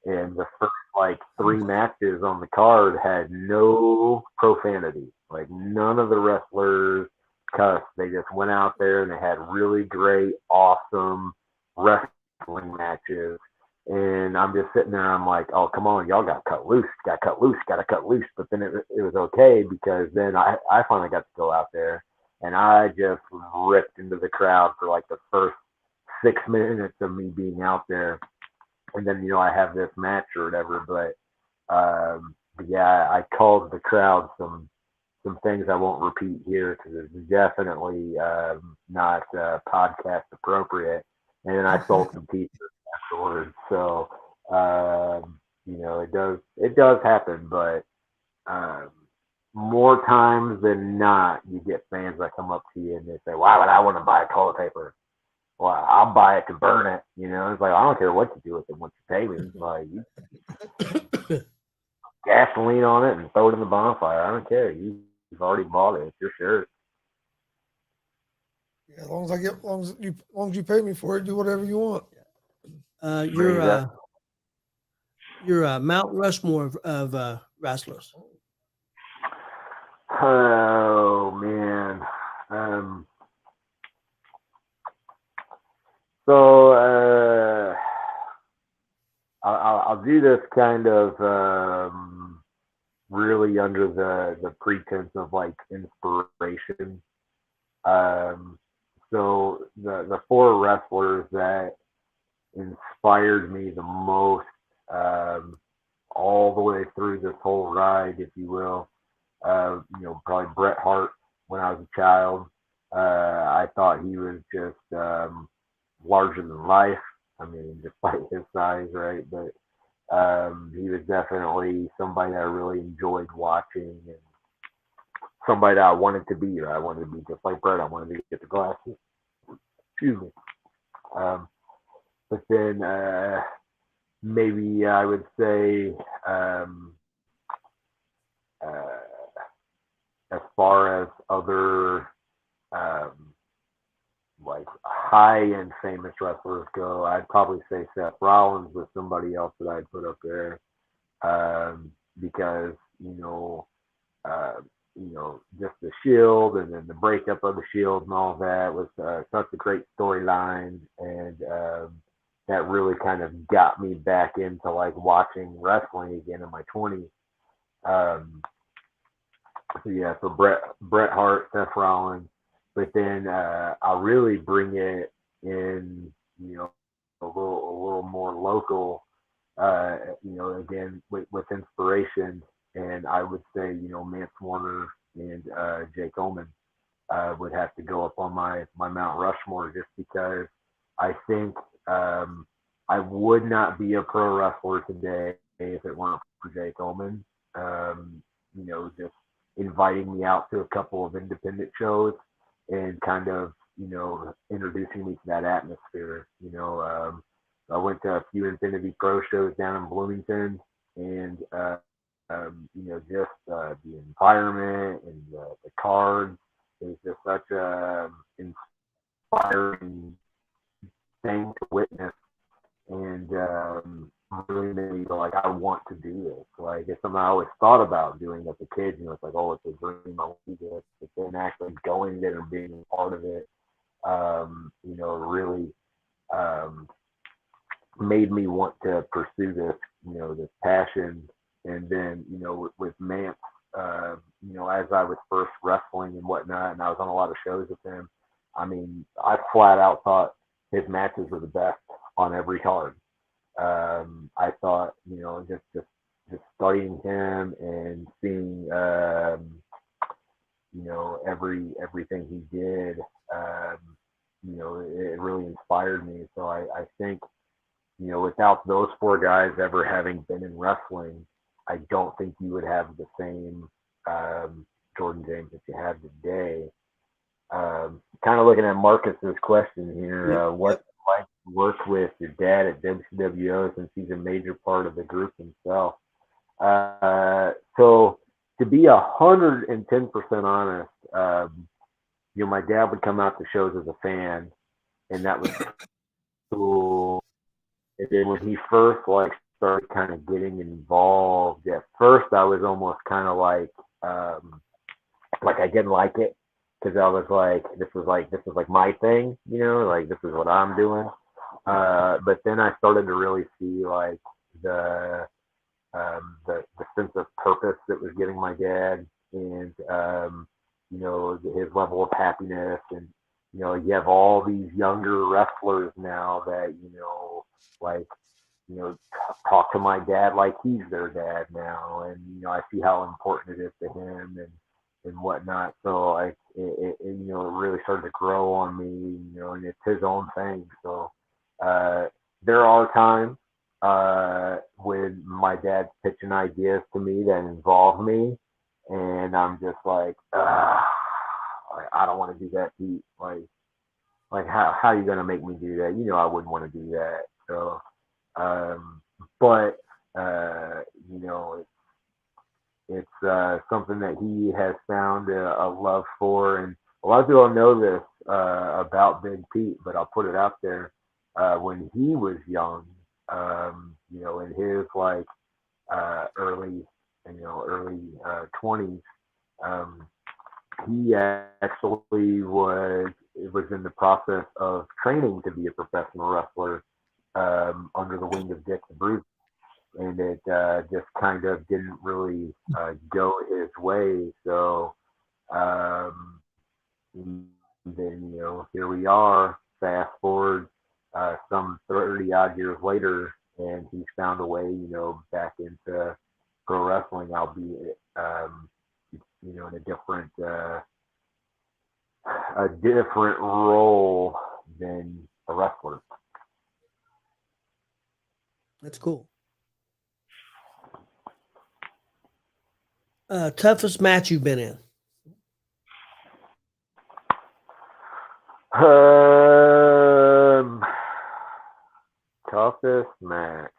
Speaker 3: and the first like 3 matches on the card had no profanity. Like none of the wrestlers cussed. They just went out there and they had really great, awesome wrestling matches. And I'm just sitting there. I'm like, oh, come on, y'all got to cut loose, got to cut loose, got to cut loose. But then it was okay because then I finally got to go out there and I just ripped into the crowd for like the first 6 minutes of me being out there. And then, I have this match or whatever. But yeah, I called the crowd some things I won't repeat here because it's definitely not podcast appropriate. And then I sold some pizza afterwards. So, it does happen, but more times than not, you get fans that come up to you and they say, why would I want to buy toilet paper? Well, I'll buy it to burn it. It's like, I don't care what you do with it once you pay me. It's like, you gasoline on it and throw it in the bonfire. I don't care. You've already bought it. It's your shirt.
Speaker 1: Yeah, as long as you pay me for it, do whatever you want.
Speaker 2: You're Mount Rushmore of wrestlers.
Speaker 3: Oh man. So I'll do this kind of really under the pretense of like inspiration. So the 4 wrestlers that inspired me the most all the way through this whole ride, if you will, probably Bret Hart when I was a child. I thought he was just larger than life. I mean, despite his size, right? But he was definitely somebody that I really enjoyed watching and somebody that I wanted to be. I wanted to be just like Bret. I wanted to get the glasses. Excuse me. But then maybe I would say as far as other like high-end famous wrestlers go, I'd probably say Seth Rollins was somebody else that I'd put up there because just the Shield and then the breakup of the Shield and all that was such a great storyline, and that really kind of got me back into like watching wrestling again in my 20s. So Bret Hart, Seth Rollins, but then I'll really bring it in, a little more local, again with inspiration, and I would say, Mance Warner and Jake Oman would have to go up on my Mount Rushmore just because I think I would not be a pro wrestler today if it weren't for Jake Oman. Just inviting me out to a couple of independent shows and kind of, introducing me to that atmosphere. I went to a few Infinity Pro shows down in Bloomington, and just the environment and the cards is just such a inspiring thing to witness, and really made me go like, I want to do this. Like, it's something I always thought about doing as a kid. It's like, oh, it's a dream, I want to do this. But then actually going there and being a part of it, really made me want to pursue this, this passion. And then, with Mance, as I was first wrestling and whatnot, and I was on a lot of shows with him, I mean, I flat out thought his matches were the best on every card. I thought, just studying him and seeing, everything he did, it really inspired me. So I think, without those 4 guys ever having been in wrestling, I don't think you would have the same Jordan James that you have today. Kind of looking at Marcus's question here, what like to work with your dad at WCWO since he's a major part of the group himself? So to be 110% honest, my dad would come out to shows as a fan, and that was cool. And then when he first like started kind of getting involved, at first I was almost kind of like I didn't like it because I was like, this was like my thing, like this is what I'm doing. But then I started to really see like the sense of purpose that was giving my dad, and his level of happiness, and you have all these younger wrestlers now that like talk to my dad like he's their dad now, and I see how important it is to him, and whatnot. So it really started to grow on me, and it's his own thing. So there are times when my dad's pitching ideas to me that involve me, and I'm just like, I don't want to do that, Pete. Like how are you gonna make me do that? I wouldn't want to do that. So, but it's something that he has found a love for, and a lot of people don't know this about Big Pete, but I'll put it out there. When he was young, in his like early 20s, he actually was in the process of training to be a professional wrestler under the wing of G.W.R, and it just kind of didn't really go his way. So then here we are, fast forward some 30 odd years later, and he's found a way back into pro wrestling, albeit in a different role than a wrestler.
Speaker 2: That's cool. Toughest match you've been in?
Speaker 3: Toughest match.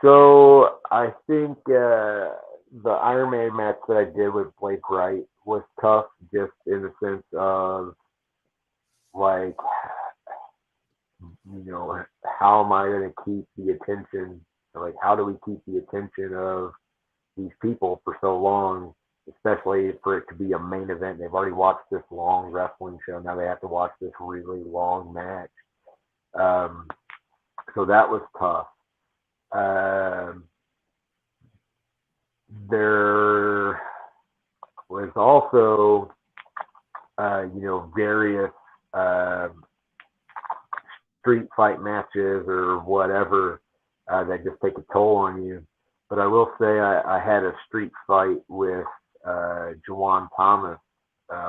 Speaker 3: So I think the Iron Man match that I did with Blake Wright was tough, just in the sense of like, how am I going to keep the attention? Like, how do we keep the attention of these people for so long, especially for it to be a main event? They've already watched this long wrestling show. Now they have to watch this really long match. So that was tough. There was also, various street fight matches or whatever that just take a toll on you. But I will say I had a street fight with Juwan Thomas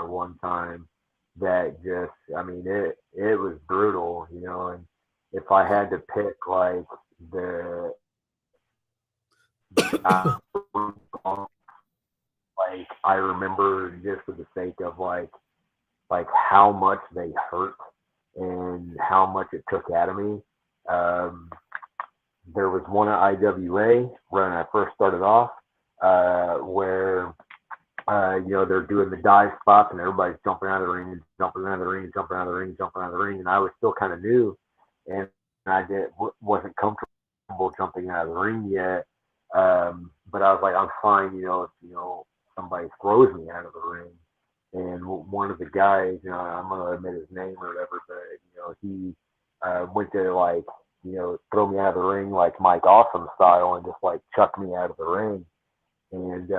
Speaker 3: one time that just, it was brutal, and if I had to pick like the like I remember, just for the sake of like how much they hurt and how much it took out of me. There was one at IWA when I first started off, where they're doing the dive spots and everybody's jumping out of the ring, jumping out of the ring, jumping out of the ring, jumping out of the ring, and I was still kind of new, and I wasn't comfortable jumping out of the ring yet. But I was like, I'm fine, if somebody throws me out of the ring. And one of the guys, I'm gonna admit his name or whatever, but he went to like throw me out of the ring like Mike Awesome style and just like chuck me out of the ring. And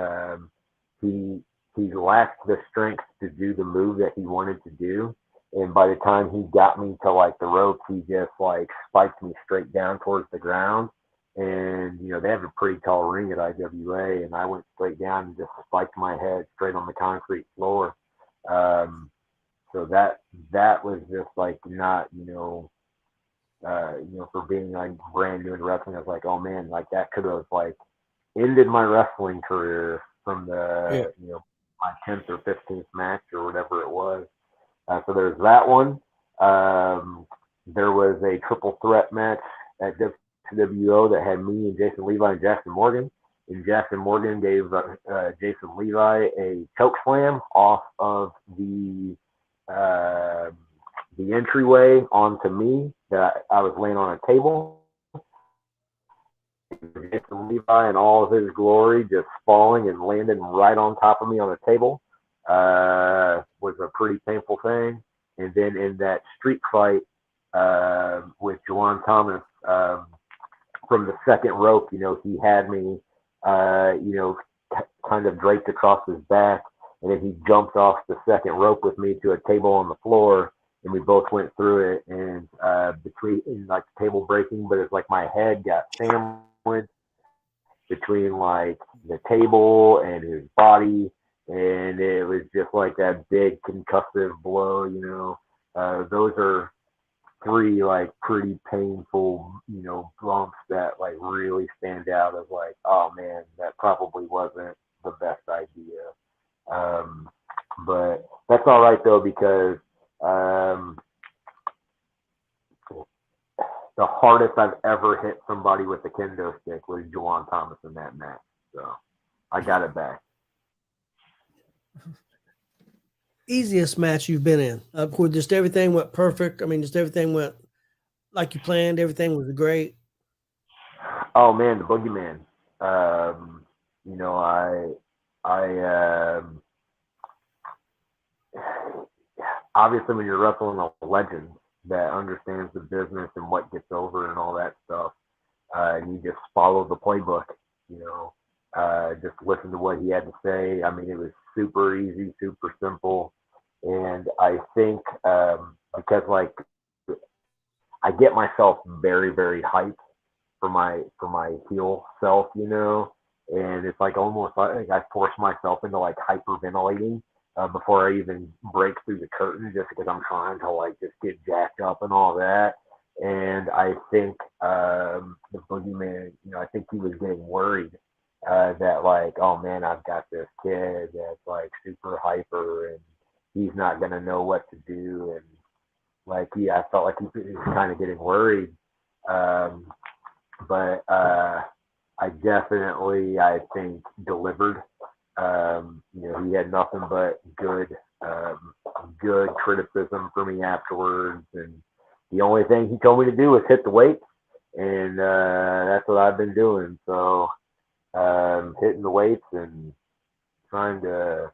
Speaker 3: he lacked the strength to do the move that he wanted to do. And by the time he got me to like the ropes, he just like spiked me straight down towards the ground. And they have a pretty tall ring at IWA, and I went straight down and just spiked my head straight on the concrete floor. So that was just like not for being like brand new in wrestling. I was like, oh man, like that could have like ended my wrestling career from the my 10th or 15th match or whatever it was. So there's that one. There was a triple threat match at GWO that had me and Jason Levi and Jackson Morgan. And Jackson Morgan gave Jason Levi a choke slam off of the entryway onto me that I was laying on a table. Jason Levi in all of his glory, just falling and landing right on top of me on the table, was a pretty painful thing. And then in that street fight with Juwan Thomas, from the second rope, he had me, kind of draped across his back, and then he jumped off the second rope with me to a table on the floor, and we both went through it. And between like the table breaking, but it's like my head got sandwiched between like the table and his body, and it was just like that big concussive blow. Those are three like pretty painful, bumps that like really stand out as like, oh man, that probably wasn't the best idea. But that's all right though, because the hardest I've ever hit somebody with a kendo stick was Juwan Thomas in that match. So I got it back.
Speaker 2: Easiest match you've been in? Of course, just everything went perfect. I mean, just everything went like you planned. Everything was great.
Speaker 3: Oh man, the Boogeyman. I obviously when you're wrestling a legend that understands the business and what gets over and all that stuff, and you just follow the playbook. Just listen to what he had to say. I mean, it was super easy, super simple, and I think because like I get myself very, very hyped for my heel self, and it's like almost like I force myself into like hyperventilating before I even break through the curtain, just because I'm trying to like just get jacked up and all that. And I think the Boogeyman, I think he was getting worried that like, oh man, I've got this kid that's like super hyper and he's not gonna know what to do, and like I felt like he was kind of getting worried. But I definitely, I think, delivered. He had nothing but good criticism for me afterwards, and the only thing he told me to do was hit the weights, and that's what I've been doing. So hitting the weights and trying to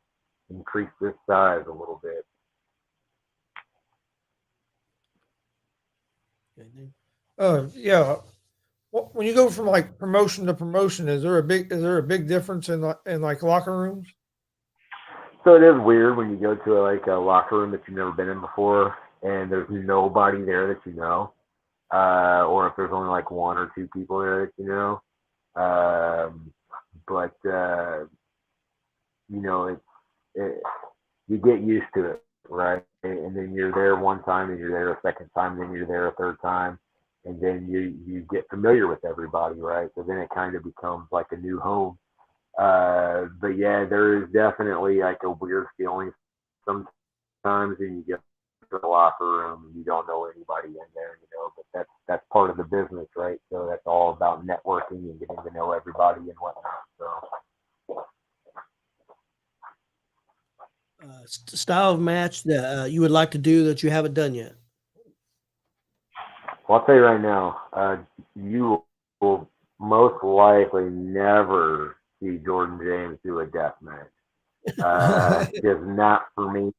Speaker 3: increase this size a little bit.
Speaker 1: Yeah. Well, when you go from like promotion to promotion, is there a big difference in like locker rooms?
Speaker 3: So it is weird when you go to like a locker room that you've never been in before, and there's nobody there that you know, or if there's only like one or two people there that you know. But you get used to it, right? And then you're there one time, and you're there a second time, then you're there a third time, and then you get familiar with everybody, right? So then it kind of becomes like a new home. But yeah, there is definitely like a weird feeling sometimes when you get to the locker room and you don't know anybody in there, but that's part of the business, right? So that's all about networking and getting to know everybody and whatnot. So
Speaker 2: Style of match that you would like to do that you haven't done yet?
Speaker 3: well, I'll tell you right now, you will most likely never see Jordan James do a death match. Just not for me.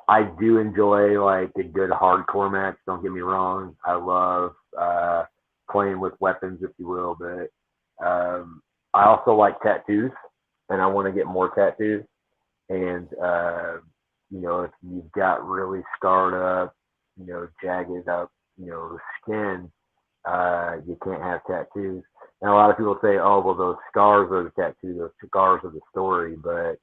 Speaker 3: I do enjoy like a good hardcore match. Don't get me wrong. I love playing with weapons, if you will, but I also like tattoos, and I want to get more tattoos. And if you've got really scarred up, jagged up, skin, you can't have tattoos. And a lot of people say, oh, well, those scars are the tattoo, those scars are the story, but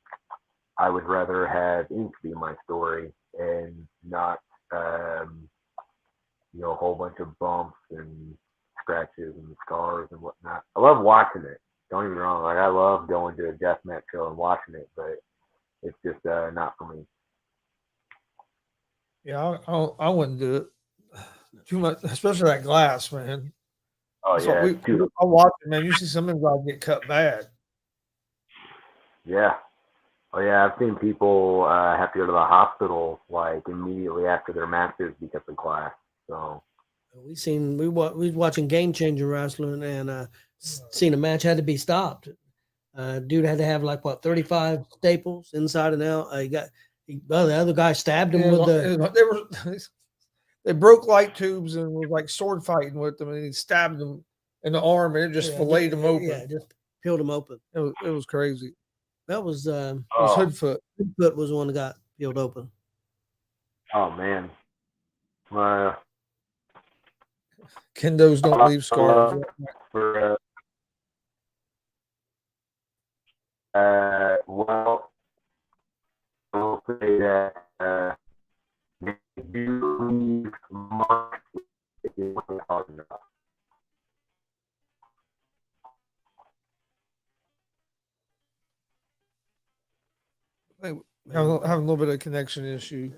Speaker 3: I would rather have ink be my story and not, a whole bunch of bumps and scratches and scars and whatnot. I love watching it. Don't get me wrong. Like I love going to a deathmatch show and watching it, but it's just not for me.
Speaker 1: Yeah, I wouldn't do it too much, especially that glass, man.
Speaker 3: Oh
Speaker 1: That's what
Speaker 3: yeah,
Speaker 1: I watch it, man. You see some of them guys get cut bad.
Speaker 3: yeah. Oh yeah, I've seen people have to go to the hospital like immediately after their matches because of glass. So
Speaker 2: We was watching Game Changer Wrestling and seen a match had to be stopped. Dude had to have like what 35 staples inside and out. The other guy stabbed him with the.
Speaker 1: they were they broke light tubes and was like sword fighting with them, and he stabbed him in the arm, and it just filleted him open.
Speaker 2: Yeah, just peeled him open.
Speaker 1: It was crazy.
Speaker 2: That was
Speaker 1: It was Hoodfoot.
Speaker 2: Hoodfoot was the one that got peeled open.
Speaker 3: Oh man.
Speaker 1: Kendos don't leave scars.
Speaker 3: For, well, I'll say that they do leave marks if you want to talk about.
Speaker 1: Having a little bit of connection issue.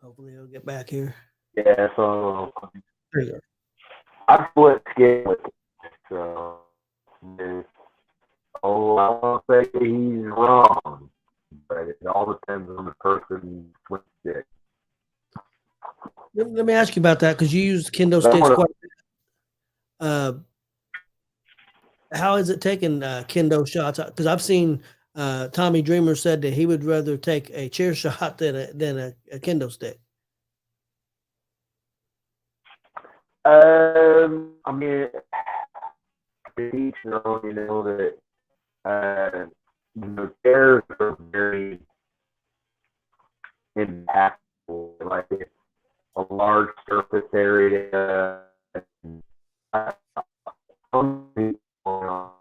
Speaker 2: Hopefully he'll get back here.
Speaker 3: Yeah, so I split skin with it. So, I won't say he's wrong, but it all depends on the person with stick.
Speaker 2: Let me ask you about that because you use kendo sticks quite a bit. How is it taking kendo shots? Because I've seen Tommy Dreamer said that he would rather take a chair shot than a kendo stick.
Speaker 3: I mean, each know, that chairs are very impactful. Like it's a large surface area. Some people,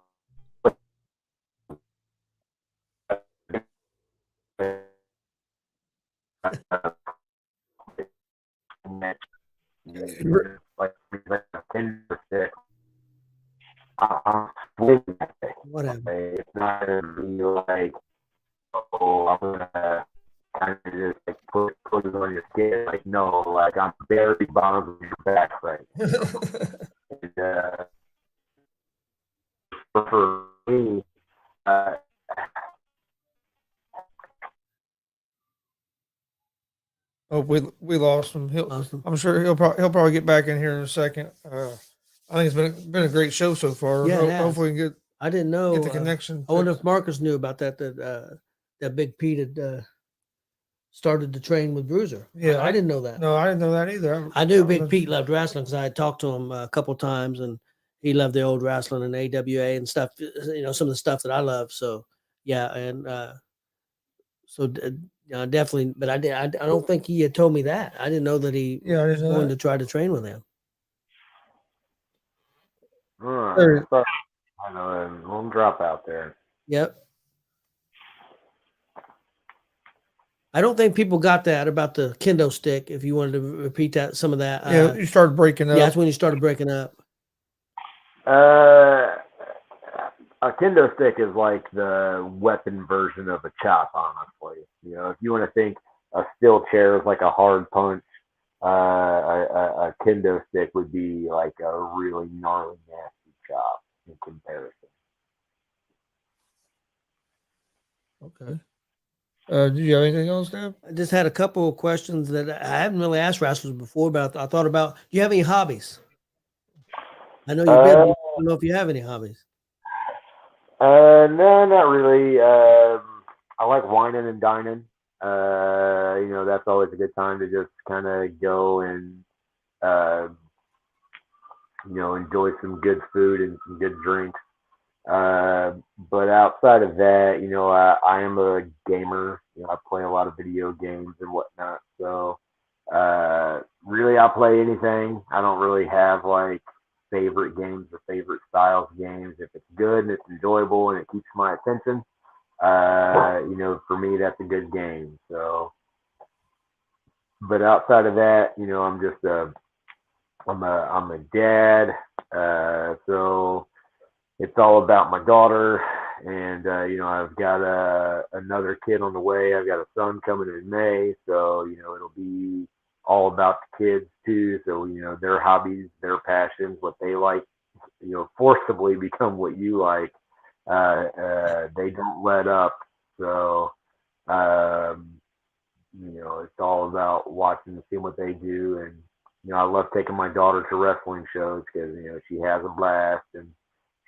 Speaker 3: like a tender stick. I'm splitting that thing.
Speaker 2: Whatever.
Speaker 3: It's not gonna be like, oh, I'm gonna kind of just like put it on your skin. Like no, like I'm very bound with your back right. And, for me,
Speaker 1: oh, we lost him. I'm sure he'll probably get back in here in a second. I think it's been a great show so far.
Speaker 2: Yeah,
Speaker 1: hopefully we can get.
Speaker 2: I didn't know
Speaker 1: get the connection.
Speaker 2: I wonder if Marcus knew about that Big Pete had started to train with Bruiser.
Speaker 1: Yeah,
Speaker 2: I didn't know that.
Speaker 1: No, I didn't know that either.
Speaker 2: I knew Big Pete loved wrestling because I had talked to him a couple of times, and he loved the old wrestling and AWA and stuff. Some of the stuff that I love. So yeah, and definitely. But I don't think he had told me that. I didn't know that he was going to try to train with him.
Speaker 3: I know a little drop out there.
Speaker 2: Yep. I don't think people got that about the kendo stick. If you wanted to repeat that, some of that.
Speaker 1: Yeah, you started breaking up.
Speaker 2: Yeah, that's when you started breaking up.
Speaker 3: A kendo stick is like the weapon version of a chop, honestly. If you want to think a steel chair is like a hard punch, a kendo stick would be like a really gnarly, nasty chop in comparison.
Speaker 1: Okay. Do you have anything else, Dan?
Speaker 2: I just had a couple of questions that I haven't really asked wrestlers before, but I thought about. Do you have any hobbies? I know you're busy. I don't know if you have any hobbies.
Speaker 3: No, not really. I like whining and dining. That's always a good time to just kind of go and enjoy some good food and some good drinks. But outside of that, I am a gamer. I play a lot of video games and whatnot. So really, I'll play anything. I don't really have like favorite games or favorite styles of games. If it's good and it's enjoyable and it keeps my attention, for me that's a good game. So, but outside of that, I'm just I'm a dad. So it's all about my daughter, and I've got another kid on the way. I've got a son coming in May, so it'll be all about the kids too. So their hobbies, their passions, what they like, forcibly become what you like. They don't let up. So it's all about watching and seeing what they do, and I love taking my daughter to wrestling shows because she has a blast, and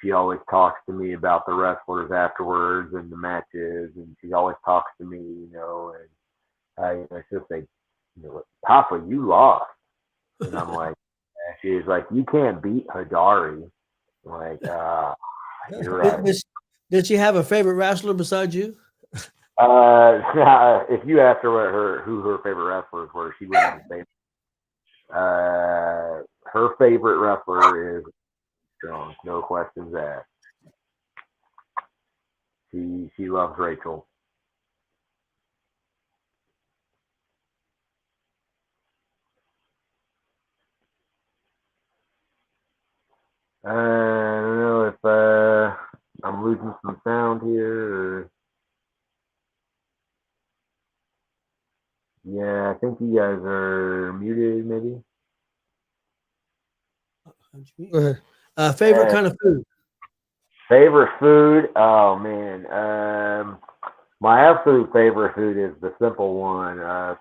Speaker 3: she always talks to me about the wrestlers afterwards and the matches, and she always talks to me, and I just say, Papa, you lost, and I'm like, and she's like, you can't beat Hidari. I'm like, you're right.
Speaker 2: Did she have a favorite wrestler besides you?
Speaker 3: If you asked her who her favorite wrestlers were, she wouldn't even say. Her favorite wrestler is Strong, no questions asked. She loves Rachel. I don't know if I'm losing some sound here. Yeah, I think you guys are muted, maybe.
Speaker 1: Go ahead.
Speaker 2: Favorite kind of food?
Speaker 3: Favorite food? Oh man, my absolute favorite food is the simple one: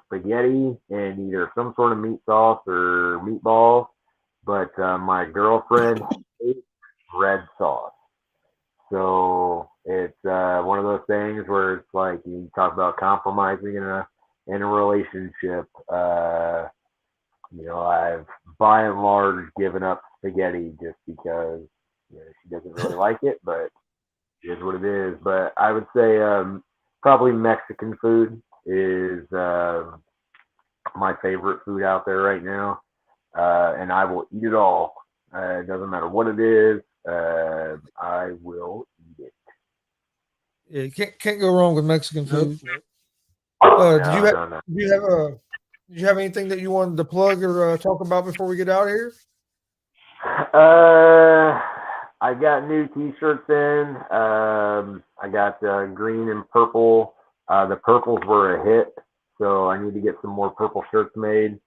Speaker 3: spaghetti and either some sort of meat sauce or meatballs. But my girlfriend hates red sauce. So it's one of those things where it's like you talk about compromising in a relationship. I've by and large given up spaghetti just because she doesn't really like it, but it is what it is. But I would say probably Mexican food is my favorite food out there right now, and I will eat it all. It doesn't matter what it is. I will eat it.
Speaker 1: Yeah, you can't go wrong with Mexican
Speaker 2: Nope.
Speaker 1: food.
Speaker 2: Nope.
Speaker 3: No.
Speaker 1: Did you have anything that you wanted to plug or talk about before we get out of here?
Speaker 3: I got new T-shirts in. I got green and purple. The purples were a hit, so I need to get some more purple shirts made.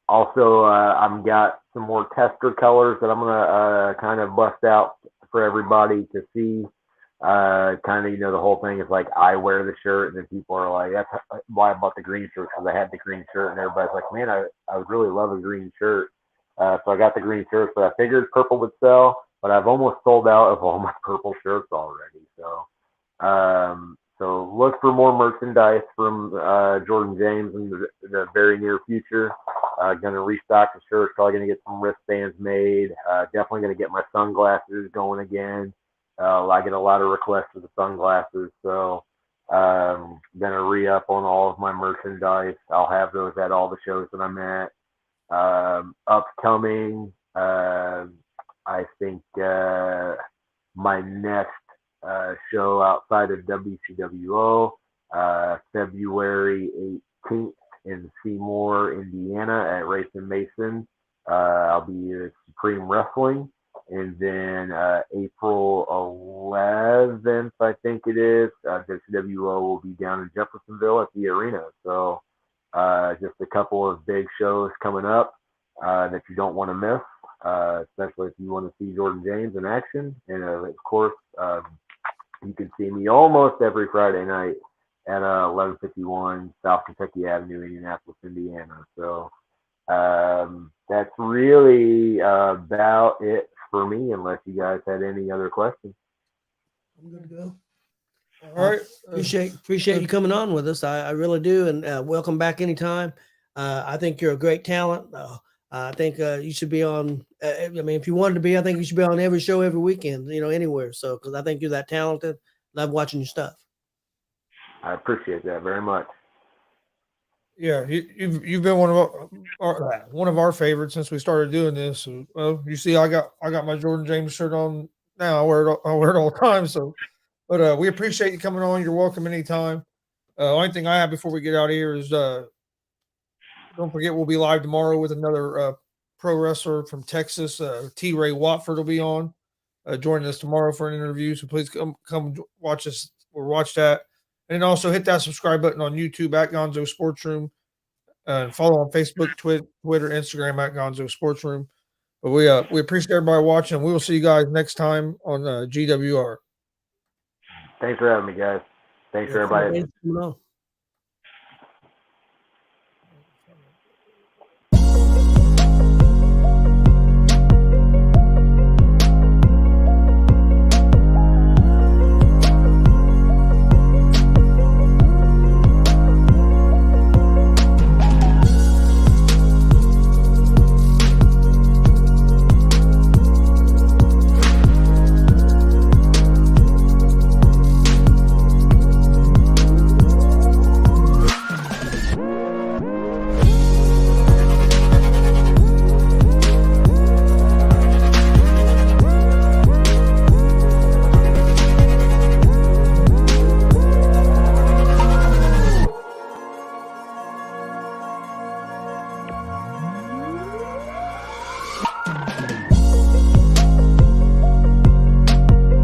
Speaker 3: Also, I've got some more tester colors that I'm gonna kind of bust out for everybody to see. Kind of, the whole thing is like I wear the shirt, and then people are like, "That's why I bought the green shirt because I had the green shirt," and everybody's like, "Man, I would really love a green shirt." So I got the green shirt, but I figured purple would sell, but I've almost sold out of all my purple shirts already. So look for more merchandise from Jordan James in the very near future. Going to restock the shirts. Probably going to get some wristbands made. Definitely going to get my sunglasses going again. I get a lot of requests for the sunglasses, so gonna re-up on all of my merchandise. I'll have those at all the shows that I'm at. Upcoming, I think my next show outside of WCWO, February 18th in Seymour, Indiana at Racing Mason. I'll be at Supreme Wrestling. And then April 11th, I think it is, WCWO will be down in Jeffersonville at the arena. So just a couple of big shows coming up that you don't want to miss, especially if you want to see Jordan James in action. And of course, you can see me almost every Friday night at 1151 South Kentucky Avenue, Indianapolis, Indiana. So that's really about it for me, unless you guys had any other questions.
Speaker 2: I'm good to go.
Speaker 1: All right.
Speaker 2: Appreciate you coming on with us. I really do, and welcome back anytime. I think you're a great talent. I think you should be on. I mean, if you wanted to be, I think you should be on every show every weekend. Anywhere. So, because I think you're that talented. Love watching your stuff.
Speaker 3: I appreciate that very much.
Speaker 1: Yeah, you've been one of our favorites since we started doing this. So, well, you see, I got my Jordan James shirt on now. I wear it all the time. So, but we appreciate you coming on. You're welcome anytime. Only thing I have before we get out of here is don't forget we'll be live tomorrow with another pro wrestler from Texas. T. Ray Watford will be on joining us tomorrow for an interview. So please come watch us or watch that. And then also hit that subscribe button on YouTube at GonzoSportsRoom. And follow on Facebook, Twitter, Instagram at GonzoSportsRoom. But we appreciate everybody watching. We will see you guys next time on G.W.R.
Speaker 3: Thanks for having me, guys. Thanks for everybody.
Speaker 2: Thanks for coming on.